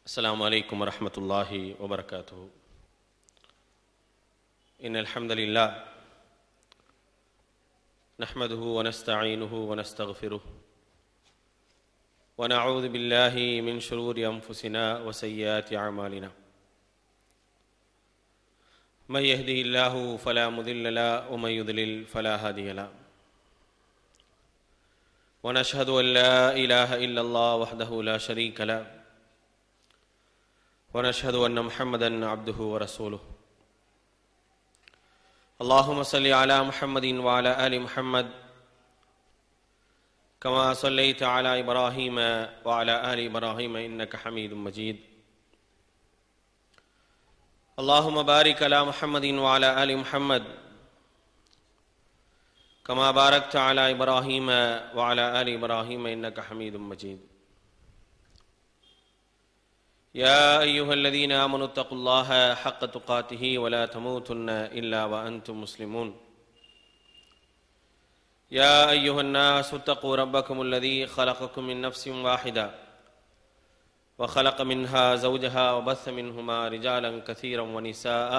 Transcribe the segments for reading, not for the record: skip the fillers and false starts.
السلام عليكم ورحمة الله وبركاته. إن الحمد لله نحمده ونستعينه ونستغفره ونعوذ بالله من شرور أنفسنا وسيئات أعمالنا. من يهده الله فلا مضل له ومن يضلل فلا هادي له. ونشهد أن لا إله إلا الله وحده لا شريك له ونشهد أن محمدا عبده ورسوله. اللهم صل على محمد وعلى آل محمد كما صليت على إبراهيم وعلى آل إبراهيم إنك حميد مجيد. اللهم بارك على محمد وعلى آل محمد كما باركت على إبراهيم وعلى آل إبراهيم إنك حميد مجيد. يا أيها الذين آمنوا اتقوا الله حق تقاته ولا تموتن إلا وأنتم مسلمون. يا أيها الناس اتقوا ربكم الذي خلقكم من نفس واحدة وخلق منها زوجها وبث منهما رجالا كثيرا ونساء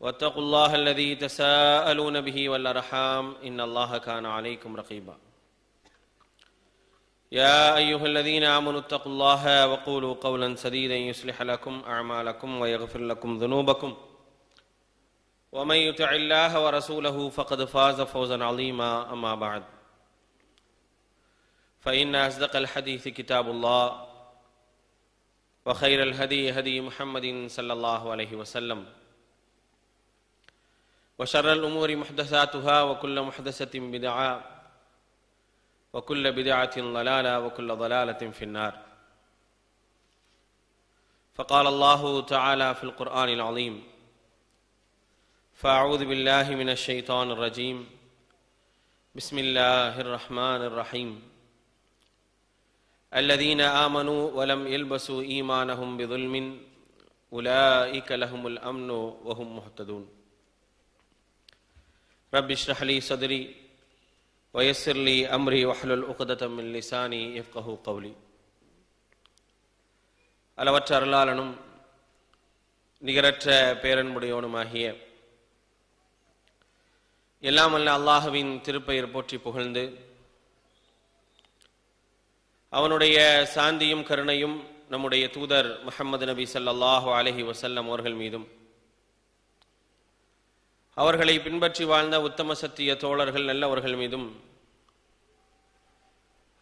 واتقوا الله الذي تساءلون به والأرحام إن الله كان عليكم رقيبا. يا أيها الذين آمنوا اتقوا الله وقولوا قولا سديدا يصلح لكم أعمالكم ويغفر لكم ذنوبكم ومن يطع الله ورسوله فقد فاز فوزا عظيما. أما بعد فإن أصدق الحديث كتاب الله وخير الهدي هدي محمد صلى الله عليه وسلم وشر الأمور محدثاتها وكل محدثة بدعة وكل بدعة ضلالة وكل ضلالة في النار. فقال الله تعالى في القرآن العظيم: فأعوذ بالله من الشيطان الرجيم بسم الله الرحمن الرحيم الذين آمنوا ولم يلبسوا إيمانهم بظلم أولئك لهم الأمن وهم مهتدون. رب اشرح لي صدري ويسر لي أمري واحلل عقدة من لساني يفقهوا قولي. அளவற்ற அருளாளனும் நிகரற்ற பேரன்புடையவனுமாகிய எல்லாம் வல்ல அல்லாஹ்வின் திருப்பெயர் போற்றி புகழ்ந்து அவனுடைய சாந்தியும் கருணையும் நம்முடைய தூதர் முஹம்மது நபி ஸல்லல்லாஹு அலைஹி வஸல்லம் அவர்கள் மீதும் அவர்களை பின்பற்றி வாழ்ந்த உத்தம சத்திய தோழர்கள் நல்லவர்கள் மீதும்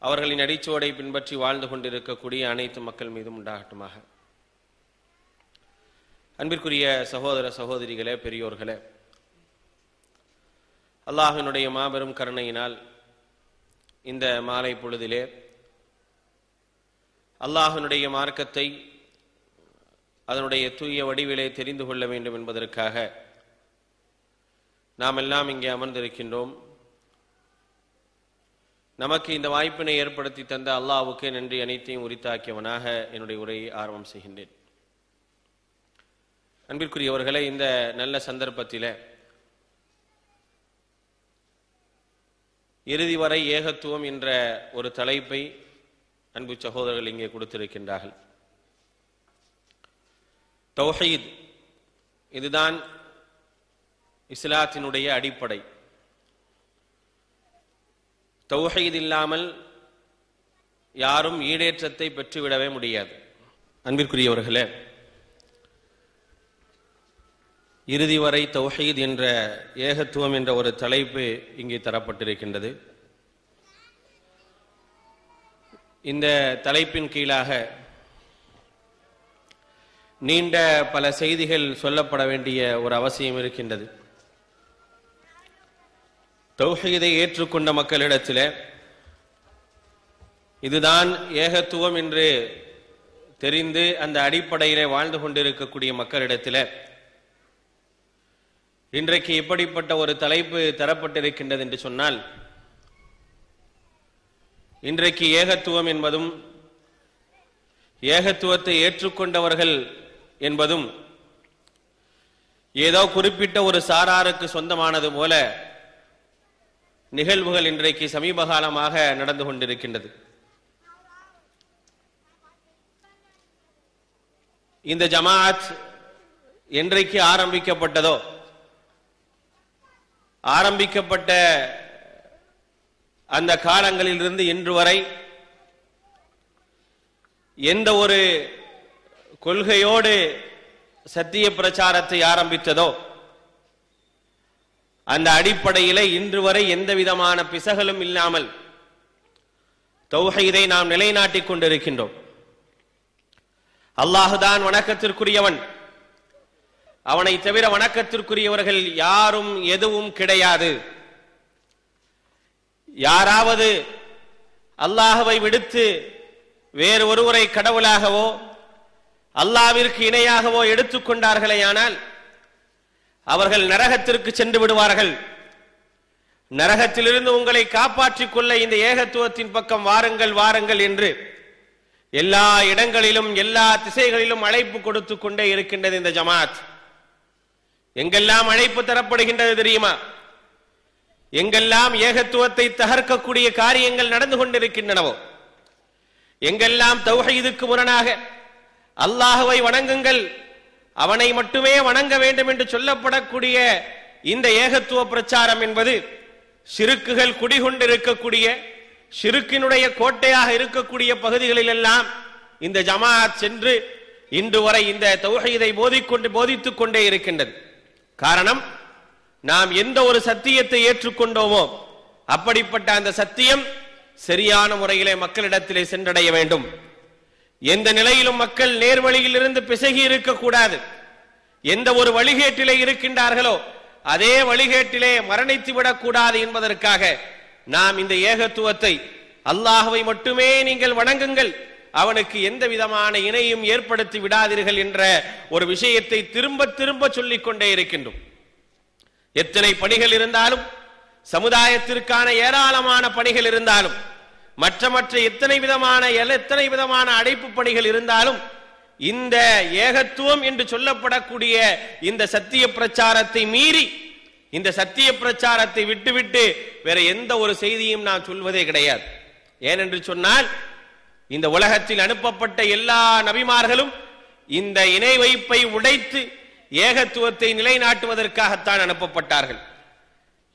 அவர்களின் அடிச்சுவடை பின்பற்றி வாழ்ந்து கொண்டிருக்கக்கூடிய அனைத்து மக்கள் மீதும் உண்டாகட்டுமாக. அன்பிற்குரிய சகோதர சகோதரிகளே, பெரியோர்களே, அல்லாஹ்வினுடைய மாபெரும் கருணையினால் இந்த மாலை பொழுதிலே அல்லாஹ்வினுடைய மார்க்கத்தை அதனுடைய தூய வடிவிலே தெரிந்து கொள்ள வேண்டும் என்பதற்காக நாம் எல்லாம் இங்கே அமர்ந்திருக்கின்றோம். நமக்கு இந்த வாய்ப்பினை ஏற்படுத்தி தந்த அல்லாஹ்வுக்கு நன்றி அனைத்தையும் உரித்தாக்கியவனாக என்னுடைய உரையை ஆரம்பம் செய்கின்றேன். அன்பிற்குரியவர்களே, இந்த நல்ல சந்தர்ப்பத்தில் இறுதி வரை ஏகத்துவம் என்ற ஒரு தலைப்பை அன்பு சகோதரர்கள் இங்கே கொடுத்திருக்கின்றார்கள். தௌஹீத், இதுதான் இஸ்லாத்தினுடைய அடிப்படை. தௌஹீத் இல்லாமல் யாரும் ஈடேற்றத்தை பெற்றுவிடவே முடியாது. அன்பிற்குரியவர்களே, இறுதி வரை தௌஹீத் என்ற ஏகத்துவம் என்ற ஒரு தலைப்பு இங்கே தரப்பட்டிருக்கின்றது. இந்த தலைப்பின் கீழாக நீண்ட பல செய்திகள் சொல்லப்பட வேண்டிய ஒரு அவசியம் இருக்கின்றது. தௌஹீதை ஏற்றுக்கொண்ட மக்களிடத்தில் இதுதான் ஏகத்துவம் என்று தெரிந்து அந்த அடிப்படையிலே வாழ்ந்து கொண்டிருக்கக்கூடிய மக்களிடத்தில் இன்றைக்கு எப்படிப்பட்ட ஒரு தலைப்பு தரப்பட்டிருக்கின்றது என்று சொன்னால், இன்றைக்கு ஏகத்துவம் என்பதும் ஏகத்துவத்தை ஏற்றுக்கொண்டவர்கள் என்பதும் ஏதோ குறிப்பிட்ட ஒரு சாராருக்கு சொந்தமானது போல நிகழ்வுகள் இன்றைக்கு சமீப காலமாக நடந்து கொண்டிருக்கின்றது. இந்த ஜமாஅத் என்றைக்கு ஆரம்பிக்கப்பட்டதோ, ஆரம்பிக்கப்பட்ட அந்த காலங்களிலிருந்து இன்று வரை எந்த ஒரு கொள்கையோடு சத்திய பிரச்சாரத்தை ஆரம்பித்ததோ அந்த அடிப்படையில் இன்று வரை எந்த விதமான பிசகலும் இல்லாமல் தௌஹீதை நாம் நிலைநாட்டிக் கொண்டிருக்கின்றோம். அல்லாஹுதான் வணக்கத்திற்குரியவன், அவனை தவிர வணக்கத்திற்குரியவர்கள் யாரும் எதுவும் கிடையாது. யாராவது அல்லாஹ்வை விடுத்து வேறு ஒருவரை கடவுளாகவோ அல்லாஹ்விற்கு இணையாகவோ எடுத்துக்கொண்டார்களேயானால் அவர்கள் நரகத்திற்கு சென்று விடுவார்கள். நரகத்திலிருந்து உங்களை காப்பாற்றிக் கொள்ள இந்த ஏகத்துவத்தின் பக்கம் வாருங்கள் வாருங்கள் என்று எல்லா இடங்களிலும் எல்லா திசைகளிலும் அழைப்பு கொடுத்து கொண்டே இருக்கின்றது இந்த ஜமாத். எங்கெல்லாம் அழைப்பு தரப்படுகின்றது தெரியுமா? எங்கெல்லாம் ஏகத்துவத்தை தகர்க்கக்கூடிய காரியங்கள் நடந்து கொண்டிருக்கின்றனவோ, எங்கெல்லாம் தௌஹீதுக்கு முரணாக அல்லாஹ்வை வணங்குங்கள், அவனை மட்டுமே வணங்க வேண்டும் என்று சொல்லப்படக்கூடிய இந்த ஏகத்துவ பிரச்சாரம் என்பது ஷிருக்குகள் குடிகொண்டிருக்கக்கூடிய, ஷிருக்கினுடைய கோட்டையாக இருக்கக்கூடிய பகுதிகளில் எல்லாம் இந்த ஜமாஅத் சென்று இன்று வரை இந்த தௌஹீதை போதித்துக் கொண்டே இருக்கின்றது. காரணம், நாம் எந்த ஒரு சத்தியத்தை ஏற்றுக்கொண்டோமோ அப்படிப்பட்ட அந்த சத்தியம் சரியான முறையிலே மக்களிடத்திலே சென்றடைய வேண்டும். எந்த நிலையிலும் மக்கள் நேர்வழியில் இருந்து பிசகி இருக்கக்கூடாது. எந்த ஒரு வழிகேட்டிலே இருக்கின்றார்களோ அதே வழிகேட்டிலே மரணித்து விடக்கூடாது என்பதற்காக நாம் இந்த ஏகத்துவத்தை, அல்லாஹ்வை மட்டுமே நீங்கள் வணங்குங்கள், அவனுக்கு எந்த விதமான இணையும் ஏற்படுத்தி விடாதீர்கள் என்ற ஒரு விஷயத்தை திரும்ப திரும்ப சொல்லிக் கொண்டே இருக்கின்றோம். எத்தனை பணிகள் இருந்தாலும், சமுதாயத்திற்கான ஏராளமான பணிகள் இருந்தாலும், மற்ற எத்தனை விதமான அடைப்பு பணிகள் இருந்தாலும், இந்த ஏகத்துவம் என்று சொல்லப்படக்கூடிய இந்த சத்திய பிரச்சாரத்தை மீறி, இந்த சத்திய பிரச்சாரத்தை விட்டுவிட்டு வேற எந்த ஒரு செய்தியும் நான் சொல்வதே கிடையாது. ஏனென்று சொன்னால், இந்த உலகத்தில் அனுப்பப்பட்ட எல்லா நபிமார்களும் இந்த இணை வைப்பை உடைத்து ஏகத்துவத்தை நிலைநாட்டுவதற்காகத்தான் அனுப்பப்பட்டார்கள்.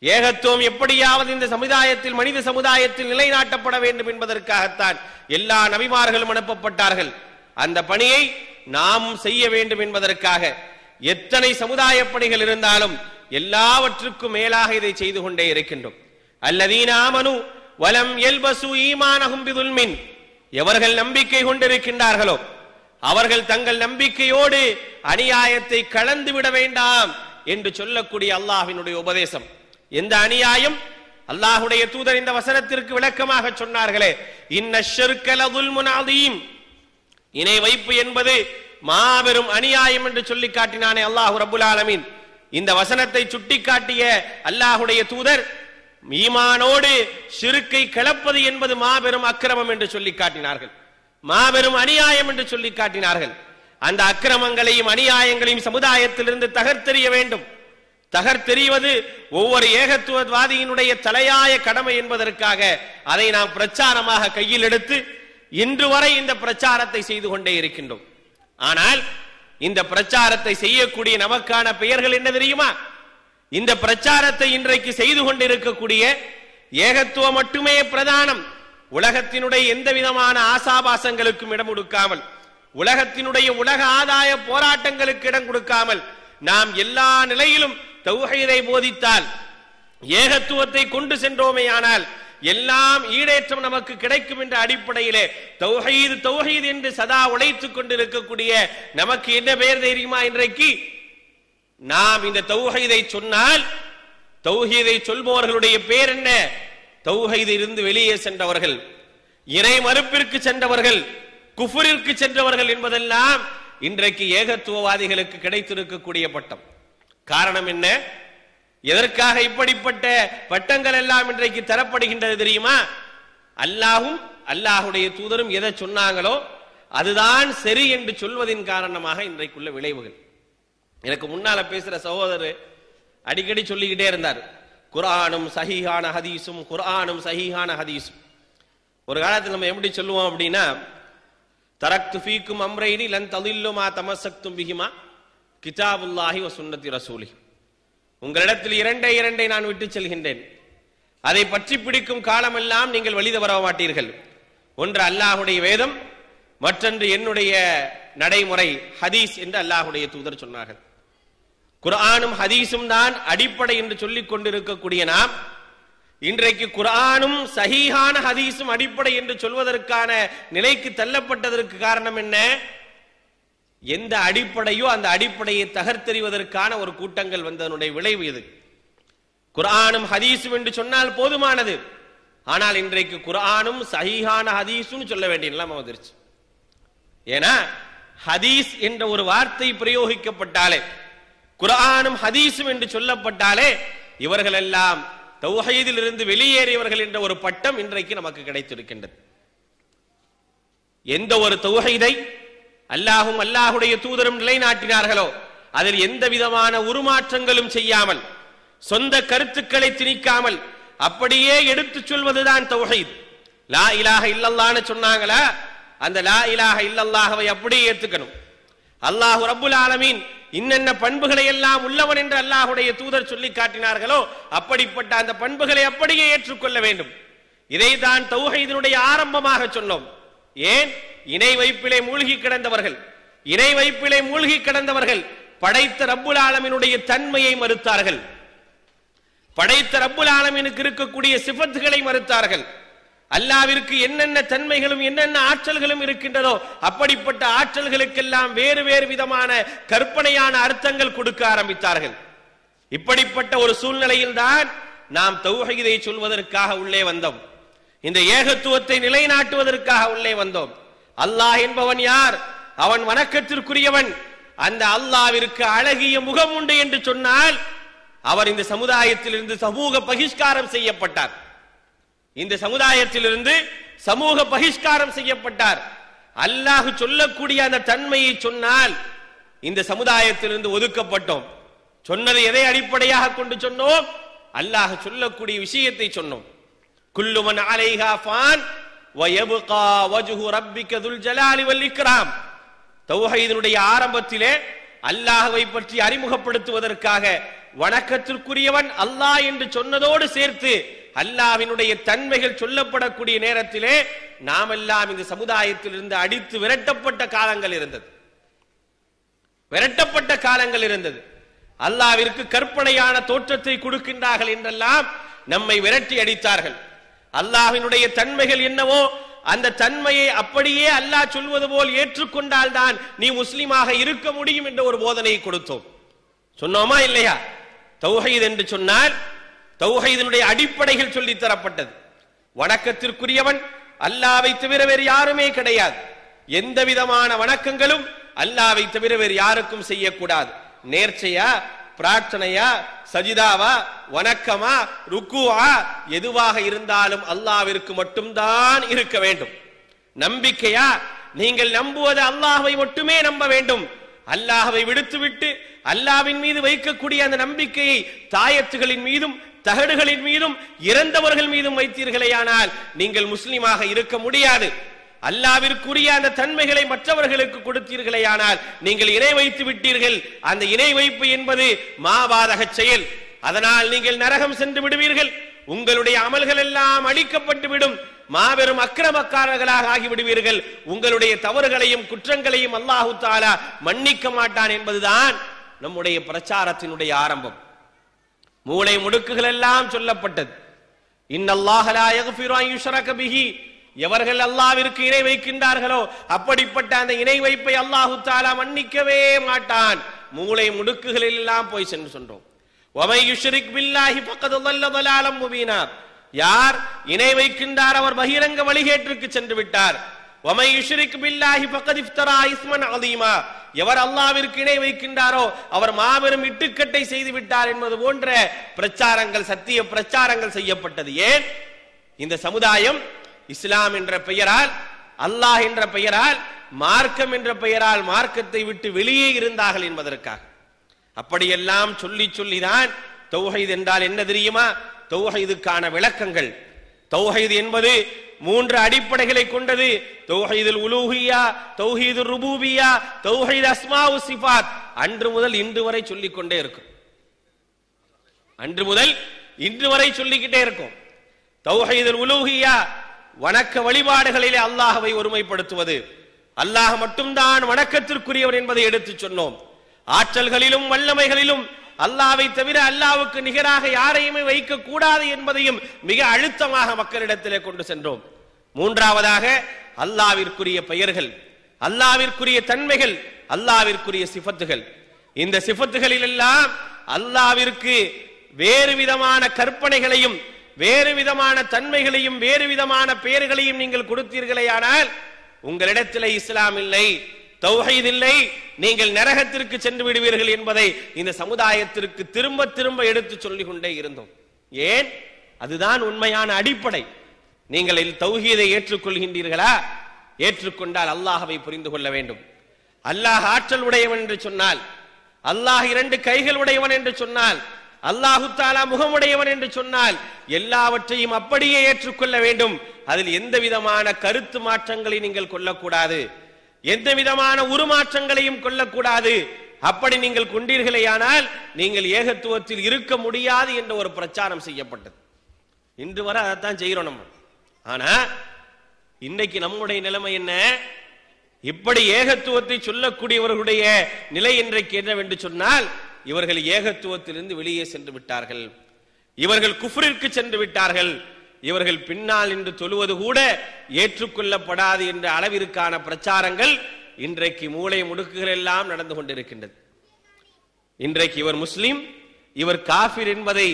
ஏகத்துவம் எப்படியாவது இந்த சமுதாயத்தில், மனித சமுதாயத்தில் நிலைநாட்டப்பட வேண்டும் என்பதற்காகத்தான் எல்லா நபிமார்களும் அனுப்பப்பட்டார்கள். அந்த பணியை நாம் செய்ய வேண்டும் என்பதற்காக எத்தனை சமுதாய பணிகள் இருந்தாலும் எல்லாவற்றுக்கும் மேலாக இதை செய்து கொண்டே இருக்கின்றோம். அல்லதீன ஆமனு வலம் யல்பசு ஈமானஹும் பிதுல்மின், எவர்கள் நம்பிக்கை கொண்டிருக்கின்றார்களோ அவர்கள் தங்கள் நம்பிக்கையோடு அநியாயத்தை கலந்து விட வேண்டாம் என்று சொல்லக்கூடிய அல்லாஹ்வினுடைய உபதேசம். எந்த அநியாயம்? அல்லாஹ்வுடைய தூதர் இந்த வசனத்திற்கு விளக்கமாக சொன்னார்களே, இன்ன ஷிர்க லதுல்முன் அதீம், இணை வைப்பு என்பது மாபெரும் அநியாயம் என்று சொல்லி காட்டினானே அல்லாஹ் ரப்புல் ஆலமீன். இந்த வசனத்தை சுட்டிக்காட்டிய அல்லாஹ்வுடைய தூதர் ஈமானோடு ஷிர்க்கை கலப்பது என்பது மாபெரும் அக்கிரமம் என்று சொல்லி காட்டினார்கள், மாபெரும் அநியாயம் என்று சொல்லி காட்டினார்கள். அந்த அக்கிரமங்களையும் அநியாயங்களையும் சமுதாயத்திலிருந்து தகர்த்தெறிய வேண்டும். தகர்த்தெறிவது ஒவ்வொரு ஏகத்துவவாதியினுடைய தலையாய கடமை என்பதற்காக அதை நாம் பிரச்சாரமாக கையில் எடுத்து இன்று வரை இந்த பிரச்சாரத்தை செய்து கொண்டே இருக்கின்றோம். ஆனால் இந்த பிரச்சாரத்தை செய்யக்கூடிய நமக்கான பெயர்கள் என்ன தெரியுமா? இந்த பிரச்சாரத்தை இன்றைக்கு செய்து கொண்டிருக்கக்கூடிய ஏகத்துவம் மட்டுமே பிரதானம், உலகத்தினுடைய எந்த விதமான ஆசாபாசங்களுக்கும் இடம் கொடுக்காமல், உலகத்தினுடைய உலக ஆதாய போராட்டங்களுக்கு இடம் கொடுக்காமல், நாம் எல்லா நிலையிலும் தௌஹீதை போதித்தால், ஏகத்துவத்தை கொண்டு சென்றோமேயானால் எல்லாம் ஈடேற்றம் நமக்கு கிடைக்கும் என்ற அடிப்படையிலே தௌஹீது என்று சதா உழைத்துக் கொண்டிருக்கக்கூடிய நமக்கு என்ன பெயர் தெரியுமா? இன்றைக்கு நாம் இந்த தௌஹீதை சொன்னால், தௌஹீதை சொல்பவர்களுடைய பெயர் என்ன? தௌஹீதில் இருந்து வெளியே சென்றவர்கள், இறை மறுப்பிற்கு சென்றவர்கள், குஃபுரிற்கு சென்றவர்கள் என்பதெல்லாம் இன்றைக்கு ஏகத்துவவாதிகளுக்கு கிடைத்திருக்கக்கூடிய பட்டம். காரணம் என்ன? எதற்காக இப்படிப்பட்ட பட்டங்கள் எல்லாம் இன்றைக்கு தரப்படுகின்றது தெரியுமா? அல்லாஹும் அல்லாஹுடைய தூதரும் எதை சொன்னாங்களோ அதுதான் சரி என்று சொல்வதின் காரணமாக இன்றைக்குள்ள விளைவுகள். எனக்கு முன்னால பேசுற சகோதரர் அடிக்கடி சொல்லிக்கிட்டே இருந்தார், குர்ஆனும் சஹீஹான ஹதீஸும், குர்ஆனும் சஹீஹான ஹதீஸும். ஒரு காலத்தில் நம்ம எப்படி சொல்லுவோம் அப்படின்னா, தரக்து ஃபீக்கும் அம்ரைனி லன் ததில்லு மா தமஸக்தும் பிஹிமா கிதாபுல்லாஹி வ சுன்னத்தி ரசூலி. உங்களிடத்தில் இரண்டை நான் விட்டு செல்கின்றேன், அதை பற்றி பிடிக்கும் காலமெல்லாம் நீங்கள் வழி தவற மாட்டீர்கள். ஒன்று அல்லாஹுடைய வேதம், மற்றொன்று என்னுடைய நடைமுறை ஹதீஸ் என்று அல்லாஹுடைய தூதர் சொன்னார்கள். குர்ஆனும் ஹதீஸும் தான் அடிப்படை என்று சொல்லிக் கொண்டிருக்கக்கூடிய நாம் இன்றைக்கு குர்ஆனும் சஹீஹான ஹதீஸும் அடிப்படை என்று சொல்வதற்கான நிலைக்கு தள்ளப்பட்டதற்கு காரணம் என்ன? எந்த அடிப்படையோ அந்த அடிப்படையை தகர்த்தெறிவதற்கான ஒரு கூட்டங்கள் வந்ததனுடைய விளைவு இது. குர்ஆனும் ஹதீஸும் என்று சொன்னால் போதுமானது. ஆனால் இன்றைக்கு குர்ஆனும் சஹீஹான ஹதீஸும் சொல்ல வேண்டிய நிலைமை வந்துருச்சு. ஏன்னா ஹதீஸ் என்ற ஒரு வார்த்தை பிரயோகிக்கப்பட்டாலே, குர்ஆனும் ஹதீஸும் என்று சொல்லப்பட்டாலே இவர்கள் எல்லாம் தௌஹீதில் இருந்து வெளியேறியவர்கள் என்ற ஒரு பட்டம் இன்றைக்கு நமக்கு கிடைத்திருக்கின்றது. எந்த ஒரு தௌஹீதை அல்லாஹும் அல்லாஹுடைய தூதரும் நிலைநாட்டினார்களோ அதில் எந்த விதமான உருமாற்றங்களும் செய்யாமல், சொந்த கருத்துக்களை திணிக்காமல் அப்படியே எடுத்துச் சொல்வதுதான் தௌஹீத். லா இலாஹ இல்லல்லாஹ்னு சொன்னாங்களா, அந்த லா இலாஹ இல்லல்லாஹ்வை அப்படியே ஏத்துக்கணும். அல்லாஹ் ரப்புல் ஆலமீன் இன்னென்ன பண்புகளை எல்லாம் உள்ளவன் என்று அல்லாஹுடைய தூதர் சொல்லி காட்டினார்களோ அப்படிப்பட்ட அந்த பண்புகளை அப்படியே ஏற்றுக்கொள்ள வேண்டும். இதைதான் தௌஹீதினுடைய ஆரம்பமாக சொன்னோம். ஏன்? இணை வைப்பிலே மூழ்கி கிடந்தவர்கள் படைத்த ரப்புல் ஆலமீனுடைய தன்மையை மறுத்தார்கள், படைத்த ரப்புல் ஆலமீனுக்கு இருக்கக்கூடிய சிஃபத்துகளை மறுத்தார்கள். அல்லாஹ்விற்கு என்னென்ன தன்மைகளும் என்னென்ன ஆற்றல்களும் இருக்கின்றதோ அப்படிப்பட்ட ஆற்றல்களுக்கெல்லாம் வேறு வேறு விதமான கற்பனையான அர்த்தங்கள் கொடுக்க ஆரம்பித்தார்கள். இப்படிப்பட்ட ஒரு சூழ்நிலையில் தான் நாம் தௌஹீதை சொல்வதற்காக உள்ளே வந்தோம், இந்த ஏகத்துவத்தை நிலைநாட்டுவதற்காக உள்ளே வந்தோம். அல்லாஹ் என்பவன் யார்? அவன் வணக்கத்திற்குரியவன். அந்த அல்லாஹ்விற்கு அழகிய முகம் உண்டு என்று சொன்னால் அவர் இந்த சமுதாயத்திலிருந்து சமூக பகிஷ்காரம் செய்யப்பட்டார். இந்த சமுதாயத்திலிருந்து சமூக பகிஷ்காரம் செய்யப்பட்டார். அல்லாஹ் சொல்லக்கூடிய அந்த தன்மையை சொன்னால் இந்த சமுதாயத்திலிருந்து ஒதுக்கப்பட்டோம். சொன்னது எதை அடிப்படையாக கொண்டு சொன்னோம்? அல்லாஹ் சொல்லக்கூடிய விஷயத்தை சொன்னோம். குல்லு மன் அலைஹா ஃபான் வ யப்கா வஜ்ஹு ரப்பிக துல் ஜலாலி வல் இக்ராம். தௌஹீதினுடைய ஆரம்பத்திலே அல்லாஹ்வை பற்றி அறிமுகப்படுத்துவதற்காக வணக்கத்திற்குரியவன் அல்லாஹ் என்று சொன்னதோடு சேர்த்து அல்லாஹ்வினுடைய தன்மைகள் சொல்லப்படக்கூடிய நேரத்திலே நாம் எல்லாம் இந்த சமுதாயத்தில் இருந்து அடித்து விரட்டப்பட்ட காலங்கள் இருந்தது. அல்லாஹ்விற்கு கற்பனையான தோற்றத்தை கொடுக்கின்றார்கள் என்றெல்லாம் நம்மை விரட்டி அடித்தார்கள். அல்லாஹ்வினுடைய தன்மைகள் என்னவோ அந்த தன்மையை அப்படியே அல்லாஹ் சொல்வது போல் ஏற்றுக்கொண்டால் தான் நீ முஸ்லிமாக இருக்க முடியும் என்ற ஒரு போதனையை கொடுத்தோம். சொன்னோமா இல்லையா? தௌஹீத் என்று சொன்னால் தௌஹீதினுடைய அடிப்படைகள் சொல்லி தரப்பட்டது. வணக்கத்திற்குரியவன் அல்லாஹ்வை தவிர வேறு யாருமே கிடையாது. எந்த விதமான வணக்கங்களும் அல்லாஹ்வை தவிர வேறு யாருக்கும் செய்யக்கூடாது. நேர்ச்சையா, பிரார்த்தனையா, சஜிதாவா, வணக்கமா, ருக்குவா, எதுவாக இருந்தாலும் அல்லாஹ்விற்கு மட்டும்தான் இருக்க வேண்டும். நம்பிக்கையா, நீங்கள் நம்புவது அல்லாஹ்வை மட்டுமே நம்ப வேண்டும். அல்லாஹ்வை விடுத்துவிட்டு அல்லாஹ்வின் மீது வைக்கக்கூடிய அந்த நம்பிக்கையை தாயத்துகளின் மீதும் தகடுகளின் மீதும் இறந்தவர்கள் மீதும் வைத்தீர்களேயானால் நீங்கள் முஸ்லிமாக இருக்க முடியாது. அல்லாஹ்விற்குரிய அந்த தன்மைகளை மற்றவர்களுக்கு கொடுத்தீர்களேயானால் நீங்கள் இணை வைத்து விட்டீர்கள். அந்த இணை வைப்பு என்பது மாபாதக செயல். அதனால் நீங்கள் நரகம் சென்று விடுவீர்கள். உங்களுடைய அமல்கள் எல்லாம் அழிக்கப்பட்டு விடும். மாபெரும் அக்கிரமக்காரர்களாக ஆகிவிடுவீர்கள். உங்களுடைய தவறுகளையும் குற்றங்களையும் அல்லாஹு தஆலா மன்னிக்க மாட்டான் என்பதுதான் நம்முடைய பிரச்சாரத்தினுடைய ஆரம்பம். மூளை முடுக்குகள் எல்லாம் சொல்லப்பட்டது. இன்னல்லாஹ லா யக்ஃபிரு அன் யுஷ்ரக பிஹி. எவர்கள் அல்லாஹ்விற்கு இணை வைக்கின்றார்களோ அப்படிப்பட்ட அந்த இணை வைப்பை அல்லாஹு தஆலா மன்னிக்கவே மாட்டான். மூளை முடுக்குகளில் எல்லாம் போய் சென்று சொன்னோம். வமை யுஷ்ரிக் பில்லாஹி ஃபக்கத் ضل ضلالا முபீனா. யார் இணை வைக்கின்றார் அவர் பகிரங்க வழிகேட்டிற்கு சென்று விட்டார். வமை யுஷ்ரிக் பில்லாஹி ஃபக்கத் இஃப்தரா இஸ்மன் அஸீமா. எவர் அல்லாஹ்விற்கு இணை வைக்கின்றாரோ அவர் மாபெரும் இட்டுக்கட்டை செய்து விட்டார் என்பது போன்ற பிரச்சாரங்கள், சத்திய பிரச்சாரங்கள் செய்யப்பட்டது. ஏன்? இந்த சமுதாயம் இஸ்லாம் என்ற பெயரால், அல்லாஹ் என்ற பெயரால், மார்க்கம் என்ற பெயரால் மார்க்கத்தை விட்டு வெளியே இருந்தார்கள் என்பதற்காக. அப்படியெல்லாம் சொல்லி சொல்லிதான் தௌஹீத் என்றால் என்ன தெரியுமா? தௌஹீதுக்கான விளக்கங்கள், தௌஹீத் என்பது 3 அடிப்படைகளை கொண்டது. தௌஹீதுல் உலூஹிய்யா, தௌஹீதுர் ருபூபிய்யா, தௌஹீத் அஸ்மா வ சிஃபாத். அன்று முதல் இன்று வரை சொல்லிக் கொண்டே இருக்கும். அன்று முதல் இன்று வரை சொல்லிக்கிட்டே இருக்கும். தௌஹீதுல் உலூஹிய்யா, வணக்க வழிபாடுகளிலே அல்லாஹ்வை ஒருமைப்படுத்துவது, அல்லாஹ் மட்டும்தான் வணக்கத்திற்குரியவர் என்பதை எடுத்துச் சொன்னோம். ஆற்றல்களிலும் வல்லமைகளிலும் அல்லாஹ்வை தவிர அல்லாஹ்வுக்கு நிகராக யாரையுமே வைக்க கூடாது என்பதையும் மிக அழுத்தமாக மக்களிடத்திலே கொண்டு சென்றோம். மூன்றாவதாக அல்லாஹ்விற்குரிய பெயர்கள், அல்லாஹ்விற்குரிய தன்மைகள், அல்லாஹ்விற்குரிய சிஃபத்துகள். இந்த சிஃபத்துகளில் எல்லாம் அல்லாஹ்விற்கு வேறு விதமான கற்பனைகளையும் வேறு விதமான தன்மைகளையும் வேறு விதமான பெயர்களையும் நீங்கள் கொடுத்தீர்களேயானால் உங்களிடத்தில் இஸ்லாம் இல்லை, தௌஹீத் இல்லை, நீங்கள் நரகத்திற்கு சென்று விடுவீர்கள் என்பதை இந்த சமுதாயத்திற்கு திரும்ப திரும்ப எடுத்து சொல்லிக் கொண்டே இருந்தோம். ஏன்? அதுதான் உண்மையான அடிப்படை. நீங்கள் தௌஹீதை ஏற்றுக்கொள்கின்றீர்களா? ஏற்றுக்கொண்டால் அல்லாஹ்வை புரிந்து கொள்ள வேண்டும். அல்லாஹ் ஆற்றல் உடையவன் என்று சொன்னால், அல்லாஹ் 2 கைகள் உடையவன் என்று சொன்னால், அல்லாஹு தஆலா முகமுடையவன் என்று சொன்னால் எல்லாவற்றையும் அப்படியே ஏற்றுக்கொள்ள வேண்டும். அதில் எந்த விதமான கருத்து மாற்றங்களை நீங்கள் கொள்ளக்கூடாது, எந்த விதமான உருமாற்றங்களையும் கொள்ளக்கூடாது. அப்படி நீங்கள் கொண்டீர்களேயானால் நீங்கள் ஏகத்துவத்தில் இருக்க முடியாது என்ற ஒரு பிரச்சாரம் செய்யப்பட்டது. இன்று வரை அதைத்தான் செய்கிறோம் நம்ம. ஆனா இன்னைக்கு நம்முடைய நிலைமை என்ன? இப்படி ஏகத்துவத்தை சொல்லக்கூடியவர்களுடைய நிலை இன்றைக்கு என்னவென்று சொன்னால், இவர்கள் ஏகத்துவத்திலிருந்து வெளியே சென்று விட்டார்கள், இவர்கள் குஃப்ரிற்கு சென்று விட்டார்கள், இவர்கள் பின்னால் நின்று தொழுவது கூட ஏற்றுக்கொள்ளப்படாது என்ற அளவிற்கான பிரச்சாரங்கள் இன்றைக்கு மூளை முடுக்குகள் எல்லாம் நடந்து கொண்டிருக்கின்றது. இன்றைக்கு இவர் முஸ்லிம், இவர் காஃபிர் என்பதை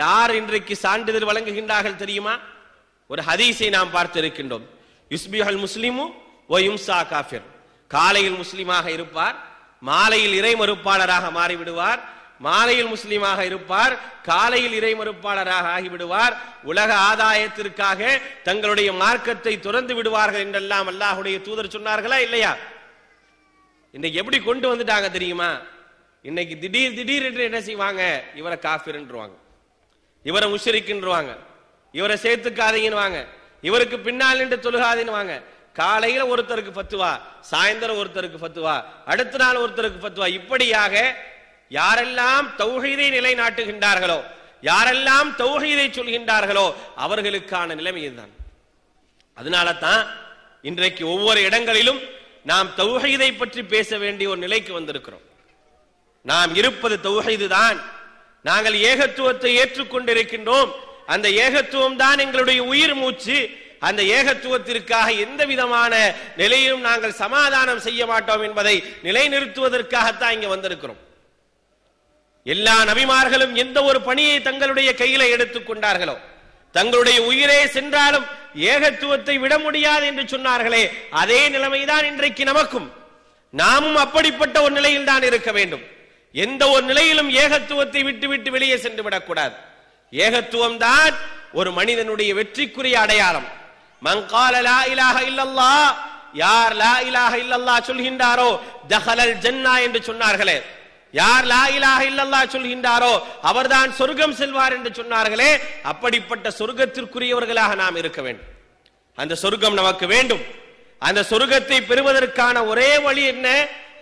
யார் இன்றைக்கு சான்றிதழ் வழங்குகின்றார்கள் தெரியுமா? ஒரு ஹதீஸை நாம் பார்த்து இருக்கின்றோம். யுஸ்பிஹுல் முஸ்லிமு வ யும்சா காஃபிர். காலையில் முஸ்லிமாக இருப்பார், மாலையில் இறை மறுப்பாளராக மாறிவிடுவார். மாலையில் முஸ்லிமாக இருப்பார், காலையில் இறை மறுப்பாளராக ஆகிவிடுவார். உலக ஆதாயத்திற்காக தங்களுடைய மார்க்கத்தை துறந்து விடுவார்கள் என்றெல்லாம் அல்லாஹ்வுடைய தூதர் சொன்னார்களா இல்லையா? இன்னைக்கு எப்படி கொண்டு வந்துட்டாங்க தெரியுமா? இன்னைக்கு திடீர் என்று என்ன செய்வாங்க? இவரை காஃபிர்ன்றுவாங்க, இவரை முஷ்ரிக்ன்றுவாங்க, இவரை சேர்த்துக்காதீங்கன்னு, இவருக்கு பின்னால் நின்று தொழுகாதீன்னு. காலையில ஒருத்தருக்கு ஃபத்வா, சாயந்தரம் ஒருத்தருக்கு ஃபத்வா, அடுத்த நாள் ஒருத்தருக்கு ஃபத்வா. இப்படியாக யாரெல்லாம் தௌஹீதை நிலைநாட்டுகின்றார்களோ, யாரெல்லாம் தௌஹீதை சொல்கின்றார்களோ அவர்களுக்கான நிலைமை இதுதான். அதனால தான் இன்றைக்கு ஒவ்வொரு இடங்களிலும் நாம் தௌஹீதை பற்றி பேச வேண்டிய ஒரு நிலைக்கு வந்திருக்கிறோம். நாம் இருப்பது தௌஹீது தான். நாங்கள் ஏகத்துவத்தை ஏற்றுக்கொண்டிருக்கின்றோம். அந்த ஏகத்துவம் தான் எங்களுடைய உயிர் மூச்சு. அந்த ஏகத்துவத்திற்காக எந்த விதமான நிலையிலும் நாங்கள் சமாதானம் செய்ய மாட்டோம் என்பதை நிலைநிறுத்துவதற்காகத்தான் இங்க வந்திருக்கிறோம். எல்லா நபிமார்களும் எந்த ஒரு பணியை தங்களுடைய கையில எடுத்துக் கொண்டார்களோ, தங்களுடைய உயிரே சென்றாலும் ஏகத்துவத்தை விட முடியாது என்று சொன்னார்களே, அதே நிலைமைதான் இன்றைக்கு நமக்கும். நாமும் அப்படிப்பட்ட ஒரு நிலையில் தான் இருக்க வேண்டும். எந்த ஒரு நிலையிலும் ஏகத்துவத்தை விட்டு வெளியே சென்று விடக்கூடாது. ஏகத்துவம் தான் ஒரு மனிதனுடைய வெற்றிக்குரிய அடையாளம். மன் கால லா இலாஹ இல்லல்லாஹ், யார் லா இலாஹ இல்லல்லாஹ் சொல்கின்றாரோ தஹலல் ஜன்னா என்று சொன்னார்களே, யார் லா இலாஹ இல்லல்லாஹ் சொல்கின்றாரோ அவர்தான் சொர்க்கம் செல்வார் என்று சொன்னார்களே, அப்படிப்பட்ட சொர்க்கத்திற்குரியவர்களாக நாம் இருக்க வேண்டும். அந்த சொர்க்கம் நமக்கு வேண்டும். அந்த சொர்க்கத்தை பெறுவதற்கான ஒரே வழி என்ன?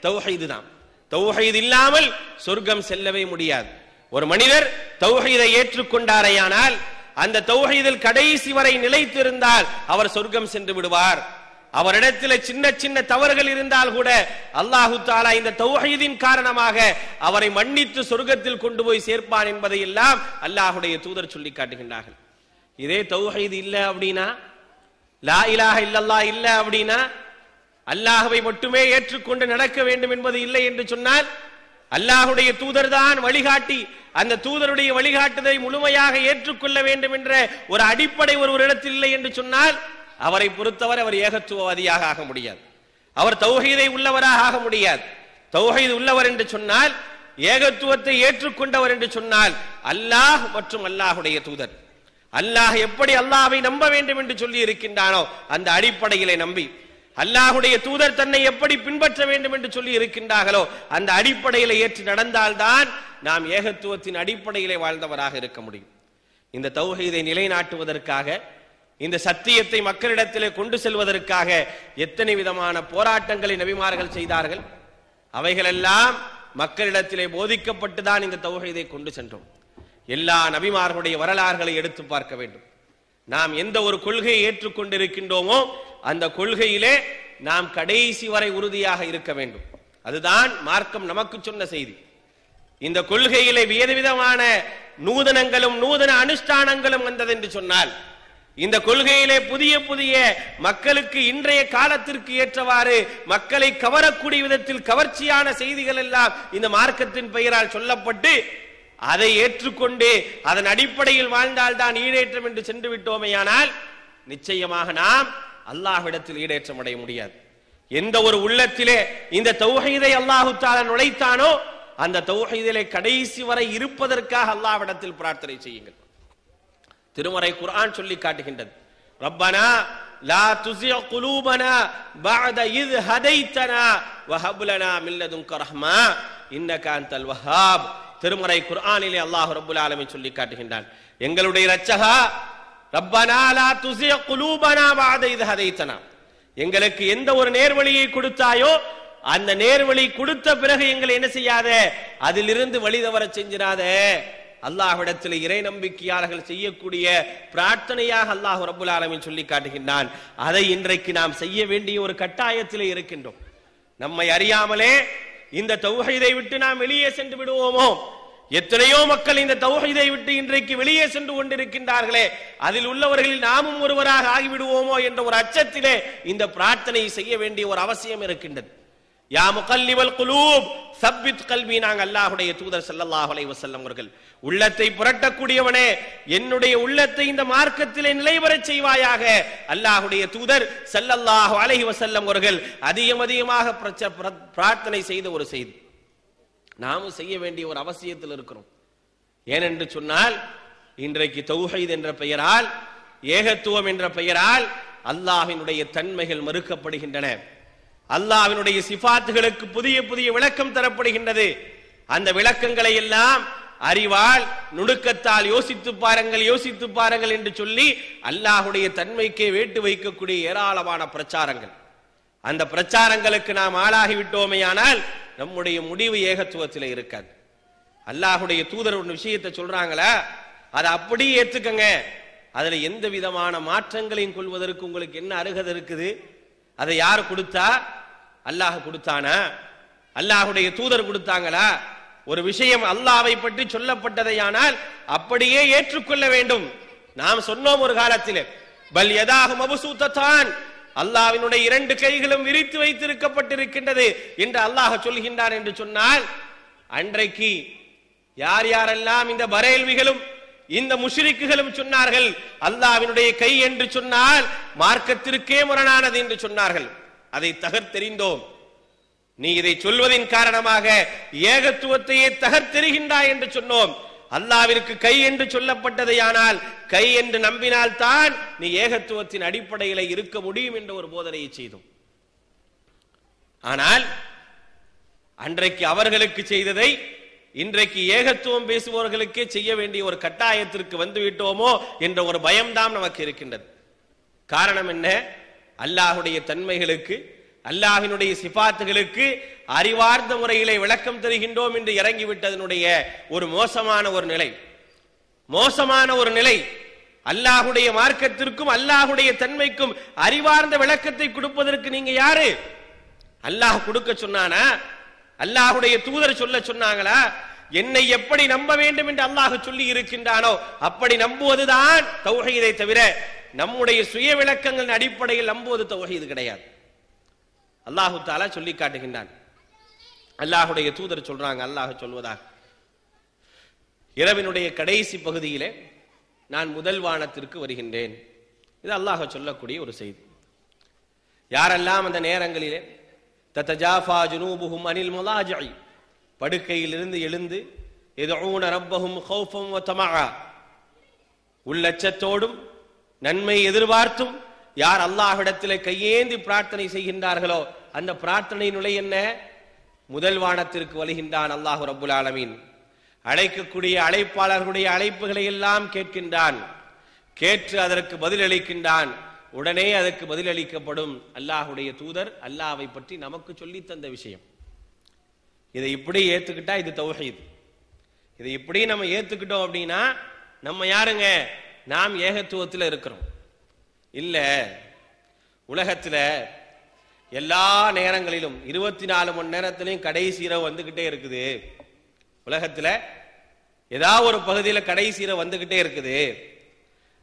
தௌஹீது தான். தௌஹீது இல்லாமல் சொர்க்கம் செல்லவே முடியாது. ஒரு மனிதர் தௌஹீதை ஏற்றுக்கொண்டாரையானால், அந்த தௌஹீதில் கடைசி வரை நிலைத்திருந்தால் அவர் சொர்க்கம் சென்று விடுவார். அவரிடத்தில் சின்ன சின்ன தவறுகள் இருந்தால் கூட அல்லாஹு தஆலா இந்த தௌஹீதின் காரணமாக அவரை மன்னித்து சொர்க்கத்தில் கொண்டு போய் சேர்ப்பான் என்பதை எல்லாம் அல்லாஹ்வுடைய தூதர் சொல்லி காட்டுகின்றார்கள். இதே தௌஹீது இல்ல அப்படின்னா, லா இலாஹ இல்லல்லாஹ் இல்ல அப்படின்னா, அல்லாஹ்வை மட்டுமே ஏற்றுக்கொண்டு நடக்க வேண்டும் என்பது இல்லை என்று சொன்னால், அல்லாஹ்வுடைய தூதர் தான் வழிகாட்டி, அந்த தூதருடைய வழிகாட்டுதலை முழுமையாக ஏற்றுக்கொள்ள வேண்டும் என்ற ஒரு அடிப்படை ஒரு இடத்தில் இல்லை என்று சொன்னால், அவரை பொறுத்தவரை அவர் ஏகத்துவவாதியாக ஆக முடியாது, அவர் தௌஹீதை உள்ளவராக ஆக முடியாது. தௌஹீத் உள்ளவர் என்று சொன்னால், ஏகத்துவத்தை ஏற்றுக்கொண்டவர் என்று சொன்னால், அல்லாஹ் மற்றும் அல்லாஹ்வுடைய தூதர், அல்லாஹ் எப்படி அல்லாஹ்வை நம்ப வேண்டும் என்று சொல்லி இருக்கின்றானோ அந்த அடிப்படையிலே நம்பி, அல்லாஹ்வுடைய தூதர் தன்னை எப்படி பின்பற்ற வேண்டும் என்று சொல்லி இருக்கின்றார்களோ அந்த அடிப்படையில் ஏற்று நடந்தால்தான் நாம் ஏகத்துவத்தின் அடிப்படையிலே வாழ்ந்தவராக இருக்க முடியும். இந்த தௌஹீதை நிலைநாட்டுவதற்காக இந்த சத்தியத்தை மக்களிடத்திலே கொண்டு செல்வதற்காக எத்தனை விதமான போராட்டங்களை நபிமார்கள் செய்தார்கள். அவைகளெல்லாம் மக்களிடத்திலே போதிக்கப்பட்டுதான் இந்த தௌஹீதை கொண்டு சென்றோம். எல்லா நபிமார்களுடைய வரலாறுகளை எடுத்து பார்க்க வேண்டும். நாம் எந்த ஒரு கொள்கையை ஏற்றுக்கொண்டிருக்கின்றோமோ அந்த கொள்கையிலே நாம் கடைசி வரை உறுதியாக இருக்க வேண்டும். அதுதான் மார்க்கம் நமக்கு சொன்ன செய்தி. இந்த கொள்கையிலே விதவிதமான நூதனங்களும் நூதன அனுஷ்டானங்களும் வந்தது என்று சொன்னால், இந்த கொள்கையிலே புதிய புதிய மக்களுக்கு இன்றைய காலத்திற்கு ஏற்றவாறு மக்களை கவரக்கூடிய விதத்தில் கவர்ச்சியான செய்திகள் எல்லாம் இந்த மார்க்கத்தின் பெயரால் சொல்லப்பட்டு அதை ஏற்றுக்கொண்டு அதன் அடிப்படையில் வாழ்ந்தால்தான் ஈடேற்றம் என்று சென்று விட்டோமேயானால் நிச்சயமாக நாம் அல்லாஹ்விடத்தில் ஈடேற்றம் அடைய முடியாது. எந்த ஒரு உள்ளத்திலே இந்த தௌஹீதை அல்லாஹ் தஆலா நுழைத்தானோ அந்த தௌஹீதிலே கடைசி வரை இருப்பதற்காக அல்லாஹ்விடத்தில் பிரார்த்தனை செய்யுங்கள். திருமறை குர்ஆன் சொல்லி காட்டுகின்றது, ரப்பனா லா துஸிஅ குலூபனா பஅத இஸ் ஹதைதனா வஹப் லனா மின் லதுன்க ரஹ்மா இன்னக அன்தல் வஹ்ஹாப். திருமறை குர்ஆனிலே அல்லாஹ் ரப்பல் ஆலமீன் சொல்லி காட்டுகின்றான், எங்களுடைய இரட்சகா ரப்பனா லா துஸிஅ குலூபனா பஅத இஸ் ஹதைதனா, எங்களுக்கு எந்த ஒரு நேர்வழியை கொடுத்தாயோ அந்த நேர்வழி கொடுத்த பிறகு எங்களை என்ன செய்யாத, அதிலிருந்து வழி தவற செஞ்சிராத. அல்லாஹ்விடத்தில் இறை நம்பிக்கையாளர்கள் செய்யக்கூடிய பிரார்த்தனையாக அல்லாஹ் ரப்பல் ஆலமீன் சொல்லி காட்டுகின்றான். அதை இன்றைக்கு நாம் செய்ய வேண்டிய ஒரு கட்டாயத்திலே இருக்கின்றோம். நம்மை அறியாமலே இந்த தௌஹீதை விட்டு நாம் வெளியே சென்று விடுவோமோ? எத்தனையோ மக்கள் இந்த தௌஹீதை விட்டு இன்றைக்கு வெளியே சென்று கொண்டிருக்கின்றார்களே, அதில் உள்ளவர்களில் நாமும் ஒருவராக ஆகிவிடுவோமோ என்ற ஒரு அச்சத்திலே இந்த பிரார்த்தனை செய்ய வேண்டிய ஒரு அவசியம் இருக்கின்றது. யா முகல்லிபல் குலூப் சப்பித் கல்வி. நாங்கள் அல்லாஹ்வுடைய தூதர் ஸல்லல்லாஹு அலைஹி வஸல்லம் அவர்கள், உள்ளத்தை புரட்டக்கூடியவனே என்னுடைய உள்ளத்தை இந்த மார்க்கத்திலே நிலைபெறச் செய்வாயாக. அல்லாஹ்வுடைய தூதர் ஸல்லல்லாஹு அலைஹி வஸல்லம் அவர்கள் அதிகமாக பிரார்த்தனை செய்த ஒரு செய்தி நாமும் செய்ய வேண்டிய ஒரு அவசியத்தில் இருக்கிறோம். ஏனென்று சொன்னால், இன்றைக்கு தௌஹீத் என்ற பெயரால், ஏகத்துவம் என்ற பெயரால் அல்லாஹ்வினுடைய தன்மைகள் மறுக்கப்படுகின்றன. அல்லாஹ்வினுடைய சிஃபாத்துகளுக்கு புதிய புதிய விளக்கம் தரப்படுகின்றது. அந்த விளக்கங்களை எல்லாம் அறிவால் நுணுக்கத்தால் யோசித்து பாருங்கள் என்று சொல்லி அல்லாஹ்வுடைய தன்மைக்கே வேட்டு வைக்கக்கூடிய ஏராளமான பிரச்சாரங்கள். அந்த பிரச்சாரங்களுக்கு நாம் ஆளாகிவிட்டோமேயானால் நம்முடைய முடிவு ஏகத்துவத்தில் இருக்காது. அல்லாஹ்வுடைய தூதர் ஒரு விஷயத்தை சொல்றாங்களா, அதை அப்படியே ஏத்துக்கங்க. அதுல எந்த விதமான மாற்றங்களையும் கொள்வதற்கு உங்களுக்கு என்ன அருகதை இருக்குது? அதை யார் கொடுத்தா? அல்லாஹ் கொடுத்தானா? அல்லாஹ்வுடைய தூதர் கொடுத்தாங்களா? ஒரு விஷயம் அல்லாஹ்வை பற்றி சொல்லப்பட்டதையானால் அப்படியே ஏற்றுக்கொள்ள வேண்டும். நாம் சொன்னோம் ஒரு காலத்தில், பல் யதாஹு மப்சூத்ததான், அல்லாஹ்வினுடைய இரண்டு கைகளும் விரித்து வைத்திருக்கப்பட்டிருக்கின்றது என்று அல்லாஹ் சொல்கின்றான் என்று சொன்னால், அன்றைக்கு யார் யாரெல்லாம் இந்த பரேல்விகளும் இந்த முஷ்ரிக்குகளும் சொன்னார்கள் அல்லாஹ்வினுடைய கை என்று சொன்னால் மார்க்கத்திற்கே முரணானது என்று சொன்னார்கள். அதை தகர்த்தெறிந்தோம். நீ இதை சொல்வதின் காரணமாக ஏகத்துவத்தையே தகர்த்தெறிகின்றாய் என்று சொன்னோம். அல்லாஹ்விற்கு கை என்று சொல்லப்பட்டதையானால் கை என்று நம்பினால் தான் நீ ஏகத்துவத்தின் அடிப்படையில் இருக்க முடியும் என்ற ஒரு போதனையை செய்தோம். ஆனால் அன்றைக்கு அவர்களுக்கு செய்ததை இன்றைக்கு ஏகத்துவம் பேசுபவர்களுக்கே செய்ய வேண்டிய ஒரு கட்டாயத்திற்கு வந்துவிட்டோமோ என்ற ஒரு பயம்தான் நமக்கு இருக்கின்றது. காரணம் என்ன? அல்லாஹ்வுடைய தன்மைகளுக்கு, அல்லாஹ்வினுடைய சிஃபாத்துகளுக்கு அறிவார்ந்த முறையிலே விளக்கம் தருகின்றோம் என்று இறங்கிவிட்டதனுடைய ஒரு மோசமான ஒரு நிலை. அல்லாஹ்வுடைய மார்க்கத்திற்கும் அல்லாஹ்வுடைய தன்மைக்கும் அறிவார்ந்த விளக்கத்தை கொடுப்பதற்கு நீங்க யாரு? அல்லாஹ் கொடுக்க சொன்னானா? அல்லாஹ்வுடைய தூதர் சொல்ல சொன்னாங்களா? என்னை எப்படி நம்ப வேண்டும் என்று அல்லாஹ் சொல்லி இருக்கின்றானோ அப்படி நம்புவதுதான் தௌஹீதை தவிர நம்முடைய சுய விளக்கங்களின் அடிப்படையில் நம்புவது தௌஹீது கிடையாது. அல்லாஹ் தஆலா சொல்லி காட்டுகின்றான். அல்லாஹ்வுடைய தூதர் சொல்றாங்க, அல்லாஹ் சொல்வதாக, இரவினுடைய கடைசி பகுதியிலே நான் முதல் வானத்திற்கு வருகின்றேன். இது அல்லாஹ் சொல்லக்கூடிய ஒரு செய்தி. யாரெல்லாம் அந்த நேரங்களிலே ததஜாஃபா ஜுனூபுஹும் அனில் முலாஜிஇ, படுக்கையிலிருந்து எழுந்து யதுஊன ரப்பஹும் கௌஃபன் வ தமஆ, உள்ளச்சத்தோடும் நன்மை எதிர்பார்த்தும் யார் அல்லாஹ்விடத்திலே கையேந்தி பிரார்த்தனை செய்கின்றார்களோ அந்த பிரார்த்தனை நிலை என்ன? முதல் வானத்திற்கு வருகின்றான் அல்லாஹ் ரப்புல் ஆலமீன். அழைக்கக்கூடிய அழைப்பாளர்களுடைய அழைப்புகளை எல்லாம் கேட்கின்றான். கேட்டு அதற்கு பதிலளிக்கின்றான், உடனே அதற்கு பதிலளிக்கப்படும். அல்லாஹுடைய தூதர் அல்லாஹ்வை பற்றி நமக்கு சொல்லி தந்த விஷயம். இதை இப்படி ஏத்துக்கிட்டா இது தௌஹீத். இதை இப்படி நம்ம ஏத்துக்கிட்டோம் அப்படின்னா நம்ம யாருங்க? நாம் ஏகத்துவத்தில் இருக்கிறோம். இல்ல, உலகத்துல எல்லா நேரங்களிலும் 24 மணி நேரத்திலையும் கடைசி இரவு வந்துகிட்டே இருக்குது. உலகத்துல ஏதாவது ஒரு பகுதியில் கடைசி இரவு வந்துகிட்டே இருக்குது.